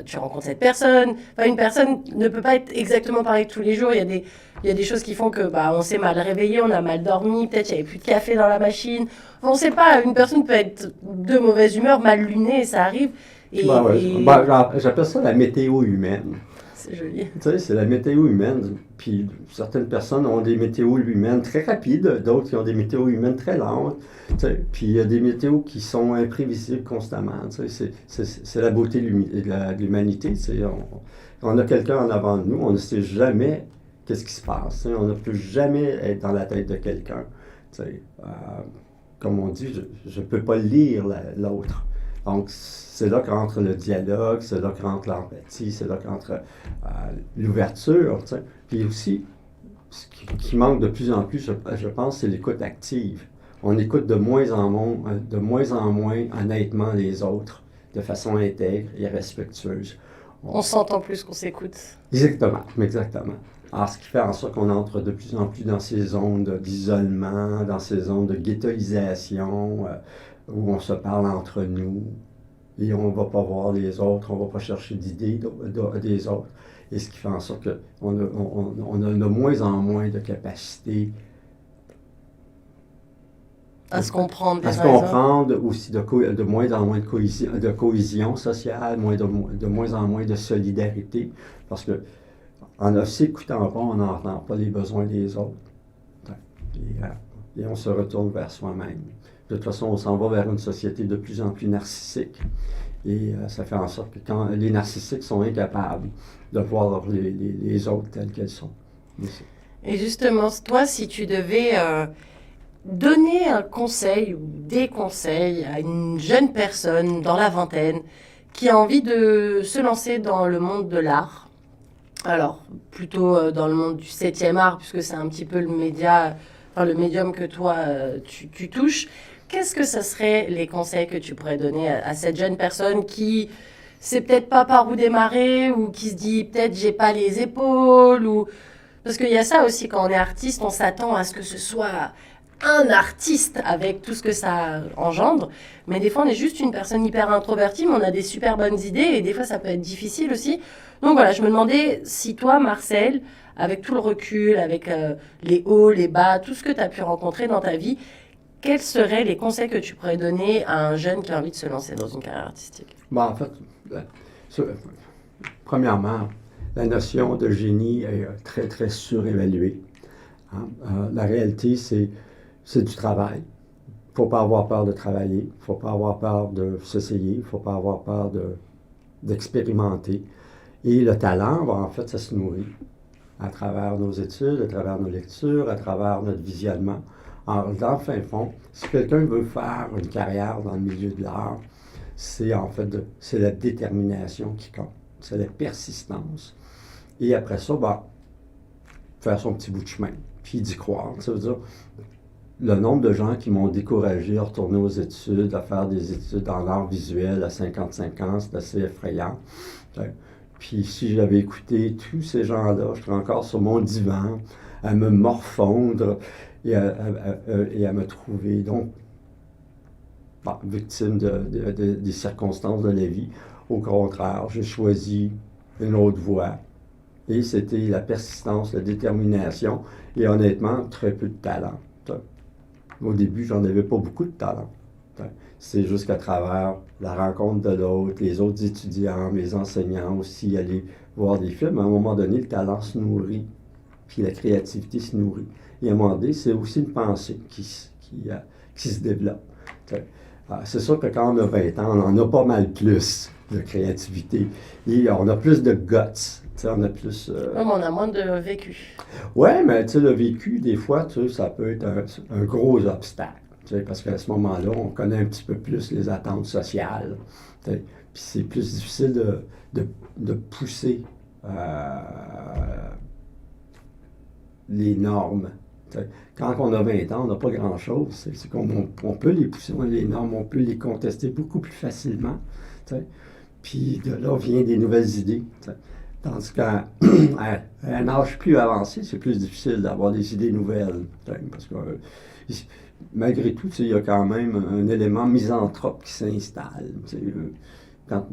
tu rencontres cette personne. Enfin, une personne ne peut pas être exactement pareille tous les jours. Il y a des choses qui font que on s'est mal réveillé, on a mal dormi, peut-être il n'y avait plus de café dans la machine. On ne sait pas, une personne peut être de mauvaise humeur, mal lunée, ça arrive. J'appelle ça la météo humaine. C'est joli. Tu sais, c'est la météo humaine. Puis certaines personnes ont des météos humaines très rapides, d'autres qui ont des météos humaines très lentes. Tu sais, puis il y a des météos qui sont imprévisibles constamment. Tu sais, c'est la beauté de l'humanité. Tu sais, on a quelqu'un en avant de nous, on ne sait jamais qu'est-ce qui se passe. Tu sais, on ne peut jamais être dans la tête de quelqu'un. Tu sais, comme on dit, je ne peux pas lire l'autre. Donc, c'est là qu'entre le dialogue, c'est là qu'entre l'empathie, c'est là qu'entre l'ouverture. Tu sais. Puis aussi, ce qui manque de plus en plus, je pense, c'est l'écoute active. On écoute de moins en moins honnêtement les autres, de façon intègre et respectueuse. On s'entend plus qu'on s'écoute. Exactement. Alors, ce qui fait en sorte qu'on entre de plus en plus dans ces zones d'isolement, dans ces zones de ghettoisation, où on se parle entre nous et on ne va pas voir les autres, on ne va pas chercher d'idées des autres. Et ce qui fait en sorte qu'on a de moins en moins de capacité à se comprendre. À se comprendre, aussi de moins en moins de cohésion sociale, de moins en moins de solidarité, parce que en ne s'écoutant pas, on n'entend pas les besoins des autres. Et on se retourne vers soi-même. De toute façon, on s'en va vers une société de plus en plus narcissique. Et ça fait en sorte que quand les narcissiques sont incapables de voir les autres tels qu'elles sont. Et justement, toi, si tu devais donner un conseil ou des conseils à une jeune personne dans la vingtaine qui a envie de se lancer dans le monde de l'art, alors plutôt dans le monde du 7e art, puisque c'est un petit peu le média, enfin le médium que toi tu touches, qu'est-ce que ça serait les conseils que tu pourrais donner à cette jeune personne qui sait peut-être pas par où démarrer ou qui se dit peut-être j'ai pas les épaules ou parce qu'il y a ça aussi quand on est artiste, on s'attend à ce que ce soit un artiste avec tout ce que ça engendre, mais des fois on est juste une personne hyper introvertie, mais on a des super bonnes idées et des fois ça peut être difficile aussi. Donc voilà, je me demandais si toi, Marcel, avec tout le recul, avec les hauts, les bas, tout ce que tu as pu rencontrer dans ta vie, quels seraient les conseils que tu pourrais donner à un jeune qui a envie de se lancer dans une carrière artistique? Bon, en fait, sur- premièrement, la notion de génie est très, très surévaluée. Hein. La réalité, c'est du travail. Il ne faut pas avoir peur de travailler. Il ne faut pas avoir peur de s'essayer. Il ne faut pas avoir peur d'expérimenter. Et le talent, en fait, ça se nourrit à travers nos études, à travers nos lectures, à travers notre visionnement. Alors, dans le fin fond, si quelqu'un veut faire une carrière dans le milieu de l'art, c'est en fait c'est la détermination qui compte. C'est la persistance. Et après ça, faire son petit bout de chemin, puis d'y croire. Ça veut dire, le nombre de gens qui m'ont découragé à retourner aux études, à faire des études en art visuel à 55 ans, c'est assez effrayant. Puis si j'avais écouté tous ces gens-là, je serais encore sur mon divan, à me morfondre et à me trouver donc victime des circonstances de la vie. Au contraire, j'ai choisi une autre voie. Et c'était la persistance, la détermination et honnêtement, très peu de talent. Au début, j'en avais pas beaucoup de talent. C'est juste qu'à travers la rencontre de l'autre, les autres étudiants, mes enseignants aussi, aller voir des films, à un moment donné, le talent se nourrit, puis la créativité se nourrit. Et à un moment donné, c'est aussi une pensée qui se développe. C'est sûr que quand on a 20 ans, on en a pas mal plus de créativité et on a plus de guts. On a plus. Non, mais on a moins de vécu. Ouais, mais le vécu, des fois, ça peut être un gros obstacle. Parce qu'à ce moment-là, on connaît un petit peu plus les attentes sociales. Puis c'est plus difficile de pousser les normes. Quand on a 20 ans, on n'a pas grand-chose. C'est on peut les pousser, les normes, on peut les contester beaucoup plus facilement. Puis de là vient des nouvelles idées. Tandis qu'à un âge plus avancé, c'est plus difficile d'avoir des idées nouvelles. Parce que malgré tout, il y a quand même un élément misanthrope qui s'installe. Quand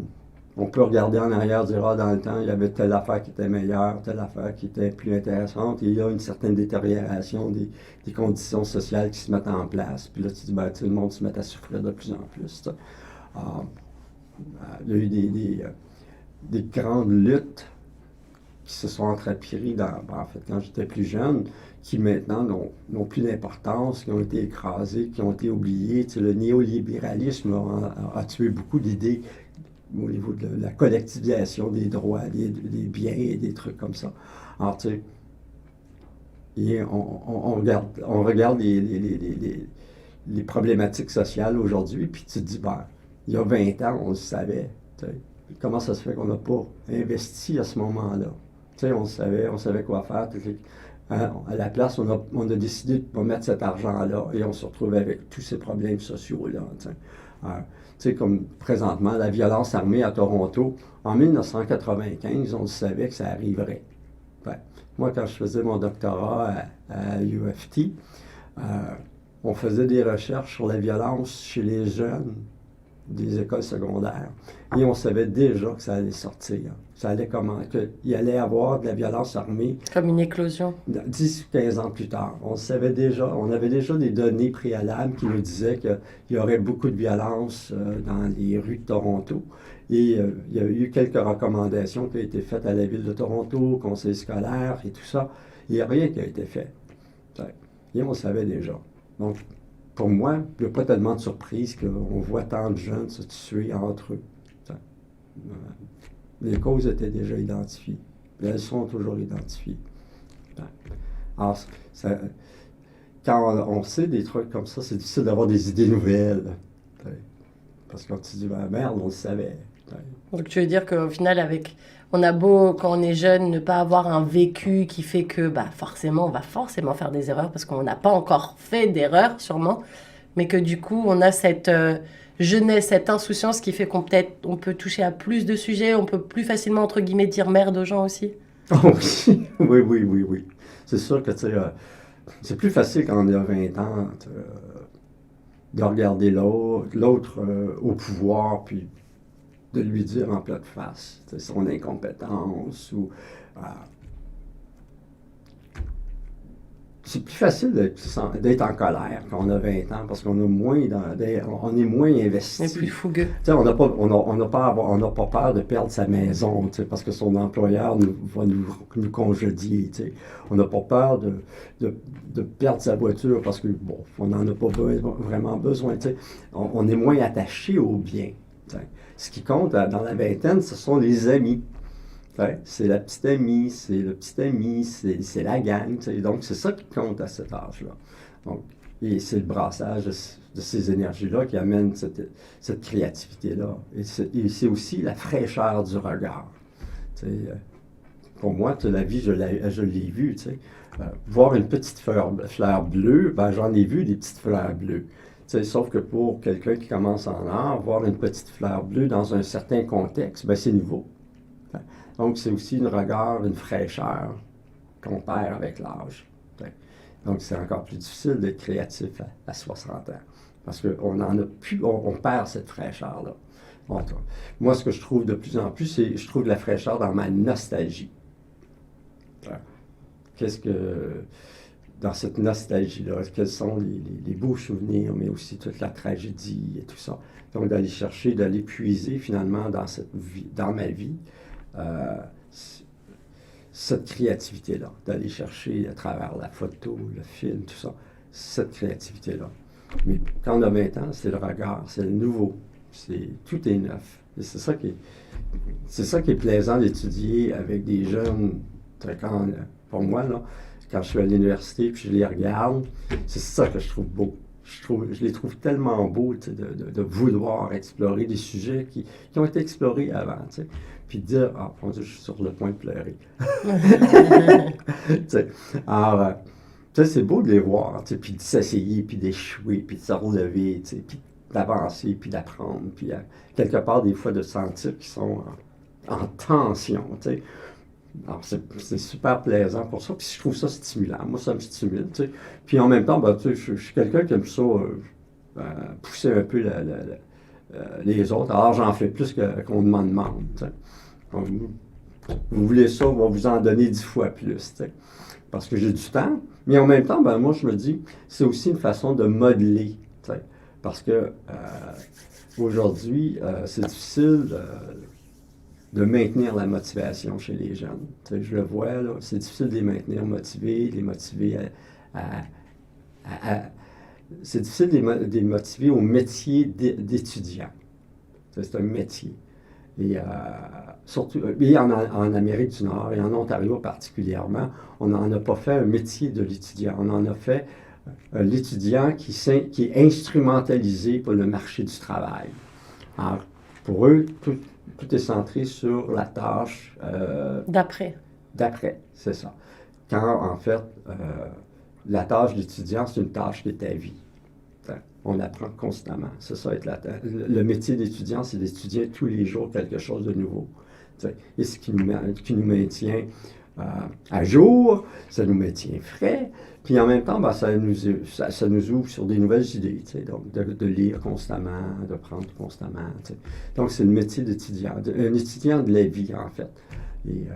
on peut regarder en arrière et dire, dans le temps, il y avait telle affaire qui était meilleure, telle affaire qui était plus intéressante, et il y a une certaine détérioration des conditions sociales qui se mettent en place. Puis là, tu dis, le monde se met à souffrir de plus en plus. Il y a eu des grandes luttes qui se sont entrepris quand j'étais plus jeune, qui maintenant n'ont plus d'importance, qui ont été écrasés, qui ont été oubliés. Le néolibéralisme a tué beaucoup d'idées au niveau de la collectivisation des droits, des biens et des trucs comme ça. Alors, on regarde les problématiques sociales aujourd'hui, puis tu te dis, il y a 20 ans, on le savait. Comment ça se fait qu'on n'a pas investi à ce moment-là? On savait quoi faire. À la place, on a décidé de ne pas mettre cet argent-là et on se retrouve avec tous ces problèmes sociaux-là. Comme présentement, la violence armée à Toronto, en 1995, on savait que ça arriverait. Moi, quand je faisais mon doctorat à UFT, on faisait des recherches sur la violence chez les jeunes des écoles secondaires. Et on savait déjà que ça allait sortir. Ça allait qu'il allait avoir de la violence armée. Comme une éclosion. 10 ou 15 ans plus tard. On avait déjà des données préalables qui nous disaient qu'il y aurait beaucoup de violence dans les rues de Toronto. Et il y a eu quelques recommandations qui ont été faites à la Ville de Toronto, au conseil scolaire et tout ça. Il n'y a rien qui a été fait. Et on le savait déjà. Donc, pour moi, il n'y a pas tellement de surprise qu'on voit tant de jeunes se tuer entre eux. Les causes étaient déjà identifiées. Elles sont toujours identifiées. Alors, quand on sait des trucs comme ça, c'est difficile d'avoir des idées nouvelles. Parce que quand tu dis, ben, merde, on le savait. Donc tu veux dire qu'au final, on a beau, quand on est jeune, ne pas avoir un vécu qui fait que forcément, on va forcément faire des erreurs parce qu'on n'a pas encore fait d'erreurs, sûrement, mais que du coup, on a cette jeunesse, cette insouciance qui fait on peut toucher à plus de sujets, on peut plus facilement, entre guillemets, dire merde aux gens aussi. Oh, oui, oui. C'est sûr que, tu sais, c'est plus facile quand on a 20 ans de regarder l'autre au pouvoir, puis de lui dire en pleine face son incompétence ou c'est plus facile d'être en colère quand on a 20 ans parce qu'on a on est moins investi. On est plus fougueux. On n'a pas peur de perdre sa maison parce que son employeur va nous congédier. On n'a pas peur de perdre sa voiture parce que on n'en a pas vraiment besoin. On est moins attaché au bien. Ce qui compte dans la vingtaine, ce sont les amis. C'est la petite amie, c'est le petit ami, c'est la gang. Donc, c'est ça qui compte à cet âge-là. Donc, et c'est le brassage de ces énergies-là qui amène cette créativité-là. Et c'est aussi la fraîcheur du regard. Pour moi, la vie, je l'ai vue. Voir une petite fleur bleue, j'en ai vu des petites fleurs bleues. Sauf que pour quelqu'un qui commence en art, voir une petite fleur bleue dans un certain contexte, c'est nouveau. Donc, c'est aussi un regard, une fraîcheur qu'on perd avec l'âge. Donc, c'est encore plus difficile d'être créatif à 60 ans. Parce qu'on n'en a plus, on perd cette fraîcheur-là. Bon, moi, ce que je trouve de plus en plus, c'est je trouve de la fraîcheur dans ma nostalgie. Dans cette nostalgie-là, quels sont les beaux souvenirs, mais aussi toute la tragédie et tout ça. Donc, d'aller puiser finalement dans ma vie, cette créativité-là, d'aller chercher à travers la photo, le film, tout ça, cette créativité-là. Mais quand on a 20 ans, c'est le regard, c'est le nouveau, tout est neuf. Et c'est ça qui est plaisant d'étudier avec des jeunes, pour moi, là, quand je suis à l'université puis je les regarde, c'est ça que je trouve beau. Je les trouve tellement beaux de vouloir explorer des sujets qui ont été explorés avant. Puis de dire, mon Dieu, je suis sur le point de pleurer. Alors, c'est beau de les voir, puis de s'essayer, puis d'échouer, puis de se relever, puis d'avancer, puis d'apprendre, puis quelque part, des fois, de sentir qu'ils sont en tension. Alors, c'est super plaisant pour ça, puis je trouve ça stimulant. Moi, ça me stimule, Puis en même temps, je suis quelqu'un qui aime ça pousser un peu les autres. Alors, j'en fais plus qu'on m'en demande, Donc, vous voulez ça, on va vous en donner 10 fois plus, parce que j'ai du temps. Mais en même temps, moi, je me dis, c'est aussi une façon de modeler, parce que aujourd'hui, c'est difficile de maintenir la motivation chez les jeunes. Je le vois, là, c'est difficile de les maintenir motivés, de les motiver c'est difficile de les motiver au métier d'étudiant. C'est un métier. Et surtout, en Amérique du Nord et en Ontario particulièrement, on n'en a pas fait un métier de l'étudiant. On en a fait l'étudiant qui est instrumentalisé pour le marché du travail. Alors, pour eux, tout est centré sur la tâche d'après. D'après, c'est ça. Quand, en fait, la tâche d'étudiant, c'est une tâche de ta vie. On apprend constamment. C'est ça, le métier d'étudiant, c'est d'étudier tous les jours quelque chose de nouveau. Et ce qui nous maintient à jour, ça nous maintient frais, puis en même temps, ça nous ouvre sur des nouvelles idées, donc de lire constamment, de prendre constamment. Donc, c'est le métier d'étudiant, un étudiant de la vie, en fait. Et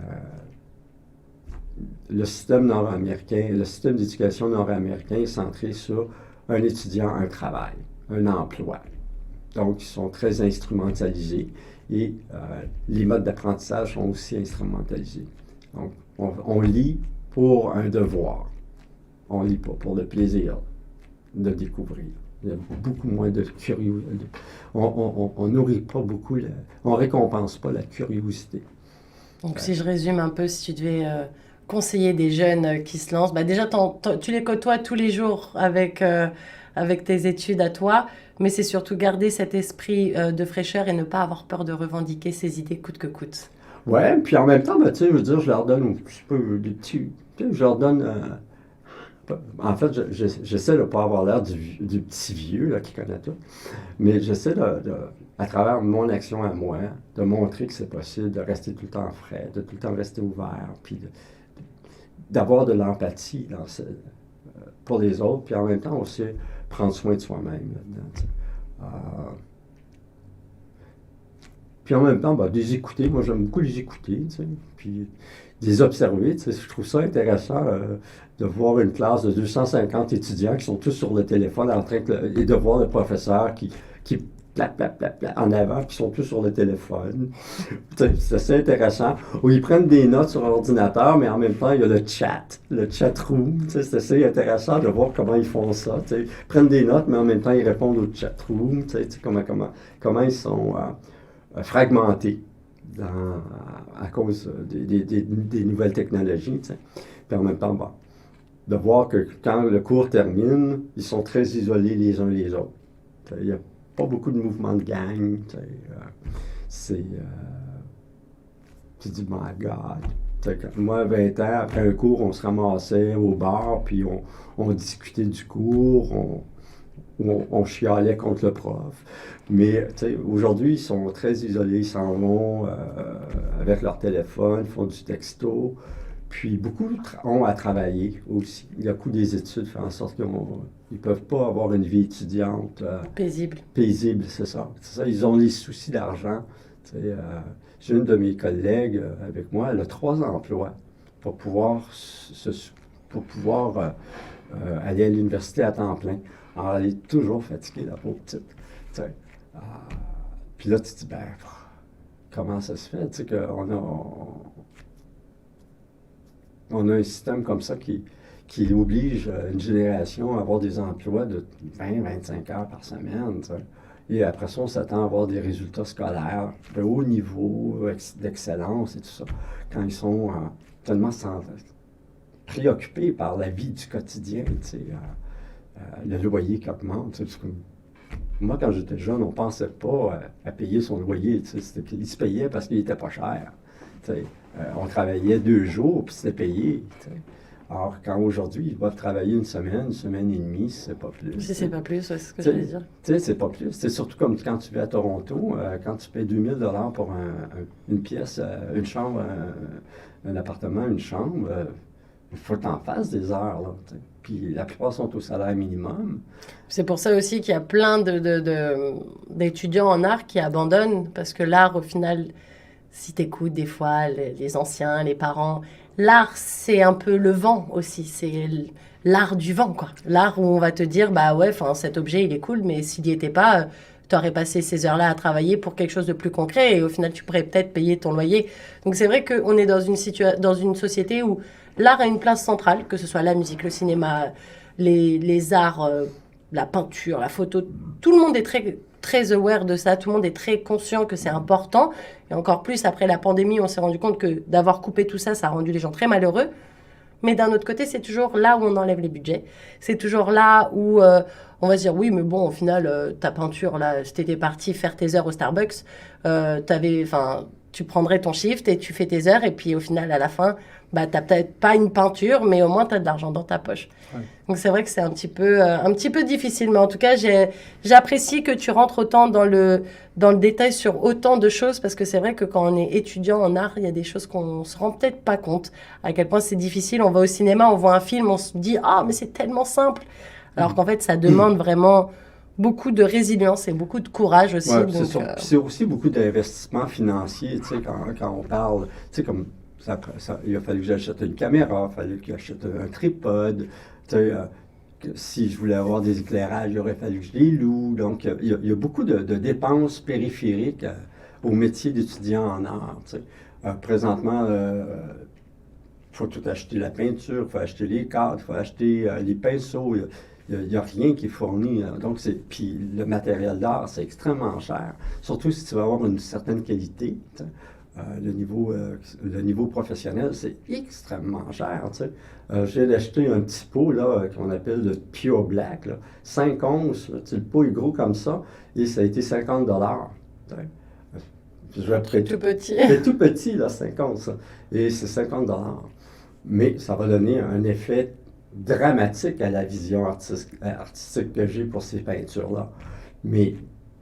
le système nord-américain, le système d'éducation nord-américain est centré sur un étudiant, un travail, un emploi. Donc, ils sont très instrumentalisés et les modes d'apprentissage sont aussi instrumentalisés. Donc, on lit pour un devoir. On lit pas pour le plaisir de découvrir. Il y a beaucoup moins de curiosité. On nourrit pas beaucoup, on récompense pas la curiosité. Donc, si je résume un peu, si tu devais conseiller des jeunes qui se lancent? Déjà, tu les côtoies tous les jours avec tes études à toi, mais c'est surtout garder cet esprit de fraîcheur et ne pas avoir peur de revendiquer ses idées coûte que coûte. Ouais, puis en même temps, ben, tu sais, je veux dire, je leur donne un petit peu des petits. Tu sais, je leur donne. En fait, j'essaie de ne pas avoir l'air du petit vieux là, qui connaît tout, mais j'essaie à travers mon action à moi, de montrer que c'est possible de rester tout le temps frais, de tout le temps rester ouvert, puis d'avoir de l'empathie pour les autres, puis en même temps aussi prendre soin de soi-même là-dedans. Tu sais. Puis en même temps, ben, de les écouter. Moi, j'aime beaucoup les écouter, tu sais, puis de les observer. Tu sais. Je trouve ça intéressant de voir une classe de 250 étudiants qui sont tous sur le téléphone et de voir le professeur qui plap, plap, plap, plap, en avant, qui sont tous sur le téléphone. C'est assez intéressant. Ou ils prennent des notes sur l'ordinateur, mais en même temps, il y a le chat room. C'est assez intéressant de voir comment ils font ça. Ils prennent des notes, mais en même temps, ils répondent au chat room. Comment ils sont fragmentés à cause des nouvelles technologies. Puis en même temps, bon, de voir que quand le cours termine, ils sont très isolés les uns les autres. Il n'y a pas beaucoup de mouvements de gang. Tu dis, my God. Moi, à 20 ans, après un cours, on se ramassait au bar, puis on discutait du cours, on chialait contre le prof. Mais aujourd'hui, ils sont très isolés, ils s'en vont avec leur téléphone, font du texto. Puis beaucoup ont à travailler aussi. Le coût des études fait en sorte qu'ils ne peuvent pas avoir une vie étudiante paisible. Paisible, c'est ça. Ils ont les soucis d'argent. J'ai une de mes collègues avec moi, elle a 3 emplois pour pouvoir aller à l'université à temps plein. Alors, elle est toujours fatiguée, la pauvre petite. Puis là, tu te dis, ben, comment ça se fait on a un système comme ça qui oblige une génération à avoir des emplois de 20-25 heures par semaine. Et après ça, on s'attend à avoir des résultats scolaires de haut niveau, d'excellence et tout ça, quand ils sont tellement préoccupés par la vie du quotidien, le loyer qui augmente. Moi, quand j'étais jeune, on ne pensait pas à payer son loyer. Il se payait parce qu'il n'était pas cher. On travaillait 2 jours, puis c'était payé. Alors, quand aujourd'hui, ils doivent travailler une semaine et demie, c'est pas plus. Si c'est pas plus, c'est ce que j'allais dire. C'est pas plus. C'est surtout comme quand tu vas à Toronto, quand tu payes 2000 $ pour une pièce, une chambre, un appartement, une chambre, il faut que tu en fasses des heures. Là, puis la plupart sont au salaire minimum. C'est pour ça aussi qu'il y a plein d'étudiants en art qui abandonnent, parce que l'art, au final, si tu écoutes des fois les anciens, les parents, l'art, c'est un peu le vent aussi. C'est l'art du vent, quoi. L'art où on va te dire, bah ouais, cet objet, il est cool, mais s'il n'y était pas, tu aurais passé ces heures-là à travailler pour quelque chose de plus concret et au final, tu pourrais peut-être payer ton loyer. Donc, c'est vrai qu'on est dans une société où l'art a une place centrale, que ce soit la musique, le cinéma, les arts, la peinture, la photo. Tout le monde est très, très aware de ça. Tout le monde est très conscient que c'est important. Et encore plus, après la pandémie, on s'est rendu compte que d'avoir coupé tout ça, ça a rendu les gens très malheureux. Mais d'un autre côté, c'est toujours là où on enlève les budgets. C'est toujours là où on va se dire, oui, mais bon, au final, ta peinture, là, si t'étais parti faire tes heures au Starbucks, tu prendrais ton shift et tu fais tes heures. Et puis, au final, à la fin, bah, t'as peut-être pas une peinture, mais au moins, t'as de l'argent dans ta poche. Ouais. Donc, c'est vrai que c'est un petit peu difficile. Mais en tout cas, j'apprécie que tu rentres autant dans le détail sur autant de choses, parce que c'est vrai que quand on est étudiant en art, il y a des choses qu'on se rend peut-être pas compte, à quel point c'est difficile. On va au cinéma, on voit un film, on se dit « Ah, mais c'est tellement simple !» Alors qu'en fait, ça demande vraiment beaucoup de résilience et beaucoup de courage aussi. Ouais, c'est aussi beaucoup d'investissement financier, tu sais, quand on parle, tu sais, comme il a fallu que j'achète une caméra, il a fallu que j'achète un tripode, tu sais, si je voulais avoir des éclairages, il aurait fallu que je les loue. Donc, il y a beaucoup de dépenses périphériques au métier d'étudiant en art, tu sais. Présentement, il faut tout acheter, la peinture, il faut acheter les cadres, il faut acheter les pinceaux. Il n'y a rien qui est fourni. Donc, puis le matériel d'art, c'est extrêmement cher. Surtout si tu veux avoir une certaine qualité. le niveau professionnel, c'est extrêmement cher. Tu sais. Je viens d'acheter un petit pot là, qu'on appelle le Pure Black, là, 5 onces. Tu sais, le pot est gros comme ça et ça a été 50 $. C'est tout petit. C'est tout petit, là, 5 onces. Et c'est 50 $. Mais ça va donner un effet dramatique à la vision artistique que j'ai pour ces peintures-là. Mais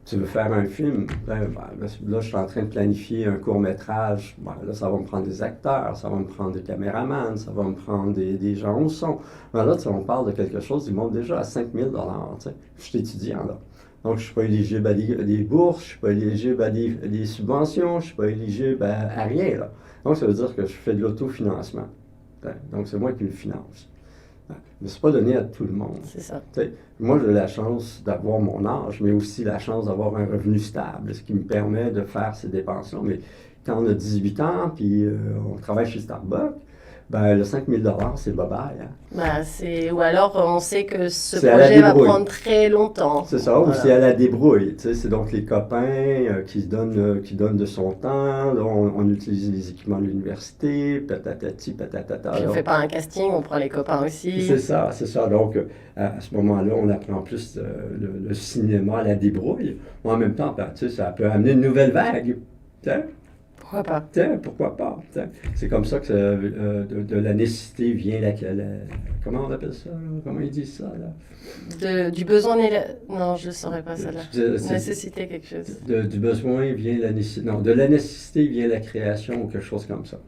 tu veux faire un film, là, je suis en train de planifier un court-métrage. Là, ça va me prendre des acteurs, ça va me prendre des caméramans, ça va me prendre des gens au son. Mais là, on parle de quelque chose qui monte déjà à 5 000 $. Tu sais. Je suis étudiant, là. Donc, je ne suis pas éligible à des bourses, je ne suis pas éligible à des subventions, je ne suis pas éligible à rien, là. Donc, ça veut dire que je fais de l'autofinancement. Donc, c'est moi qui le finance. Mais ce n'est pas donné à tout le monde. C'est ça. Moi, j'ai la chance d'avoir mon âge, mais aussi la chance d'avoir un revenu stable, ce qui me permet de faire ces dépenses-là. Mais quand on a 18 ans, puis on travaille chez Starbucks, ben, le 5 000 $, c'est bye-bye. Hein. Ou alors, on sait que ce projet va prendre très longtemps. C'est ça, ou c'est à la débrouille. C'est donc les copains qui donnent de son temps. Là, on utilise les équipements de l'université, patatati, patatata. Puis on ne fait pas un casting, on prend les copains aussi. C'est ça. Donc, à ce moment-là, on apprend plus le cinéma à la débrouille. En même temps, ça peut amener une nouvelle vague. T'sais? Pourquoi pas? Pourquoi pas? C'est comme ça que de la nécessité vient comment on appelle ça? Comment ils disent ça? Là? Du besoin... Non, je ne saurais pas ça là. Nécessité quelque chose. Du besoin vient la nécessité. Non, de la nécessité vient la création ou quelque chose comme ça.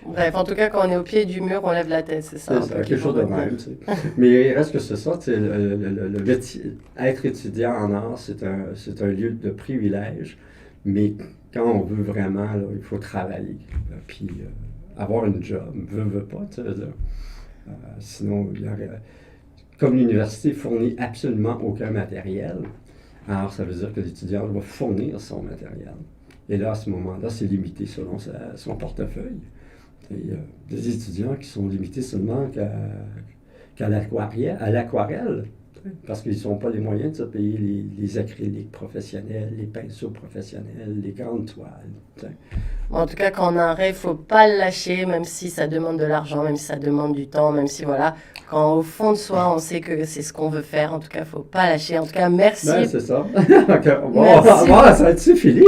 Bref, en tout cas, quand on est au pied du mur, on lève la tête, c'est ça? C'est ça, quelque chose de même. Mais il reste que c'est ça. Être étudiant en art, c'est un lieu de privilège. Mais quand on veut vraiment, là, il faut travailler, là, puis avoir une job, veut pas, sinon, comme l'université fournit absolument aucun matériel, alors ça veut dire que l'étudiant doit fournir son matériel. Et là, à ce moment-là, c'est limité selon son portefeuille. Et des étudiants qui sont limités seulement qu'à l'aquarelle. Parce qu'ils n'ont pas les moyens de se payer les acryliques professionnels, les pinceaux professionnels, les grandes toiles. En tout cas, quand on a un rêve, il ne faut pas le lâcher, même si ça demande de l'argent, même si ça demande du temps, même si voilà, quand au fond de soi, on sait que c'est ce qu'on veut faire. En tout cas, il ne faut pas lâcher. En tout cas, merci. Ben, c'est ça. Ça va être fini.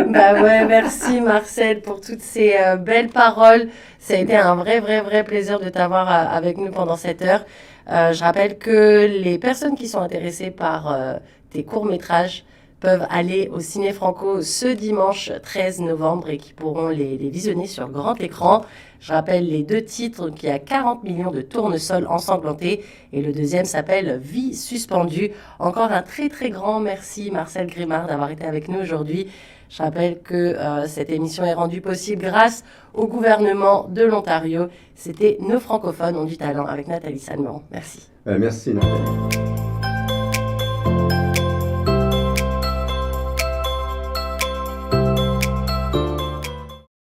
Merci Marcel pour toutes ces belles paroles. Ça a été un vrai plaisir de t'avoir avec nous pendant cette heure. Je rappelle que les personnes qui sont intéressées par tes courts-métrages peuvent aller au Ciné Franco ce dimanche 13 novembre et qui pourront les visionner sur grand écran. Je rappelle les 2 titres, qu'il y a 40 millions de tournesols ensanglantés et le deuxième s'appelle Vie suspendue. Encore un très grand merci Marcel Grimard d'avoir été avec nous aujourd'hui. Je rappelle que cette émission est rendue possible grâce au gouvernement de l'Ontario. C'était Nos francophones ont du talent avec Nathalie Salmon. Merci. Merci Nathalie.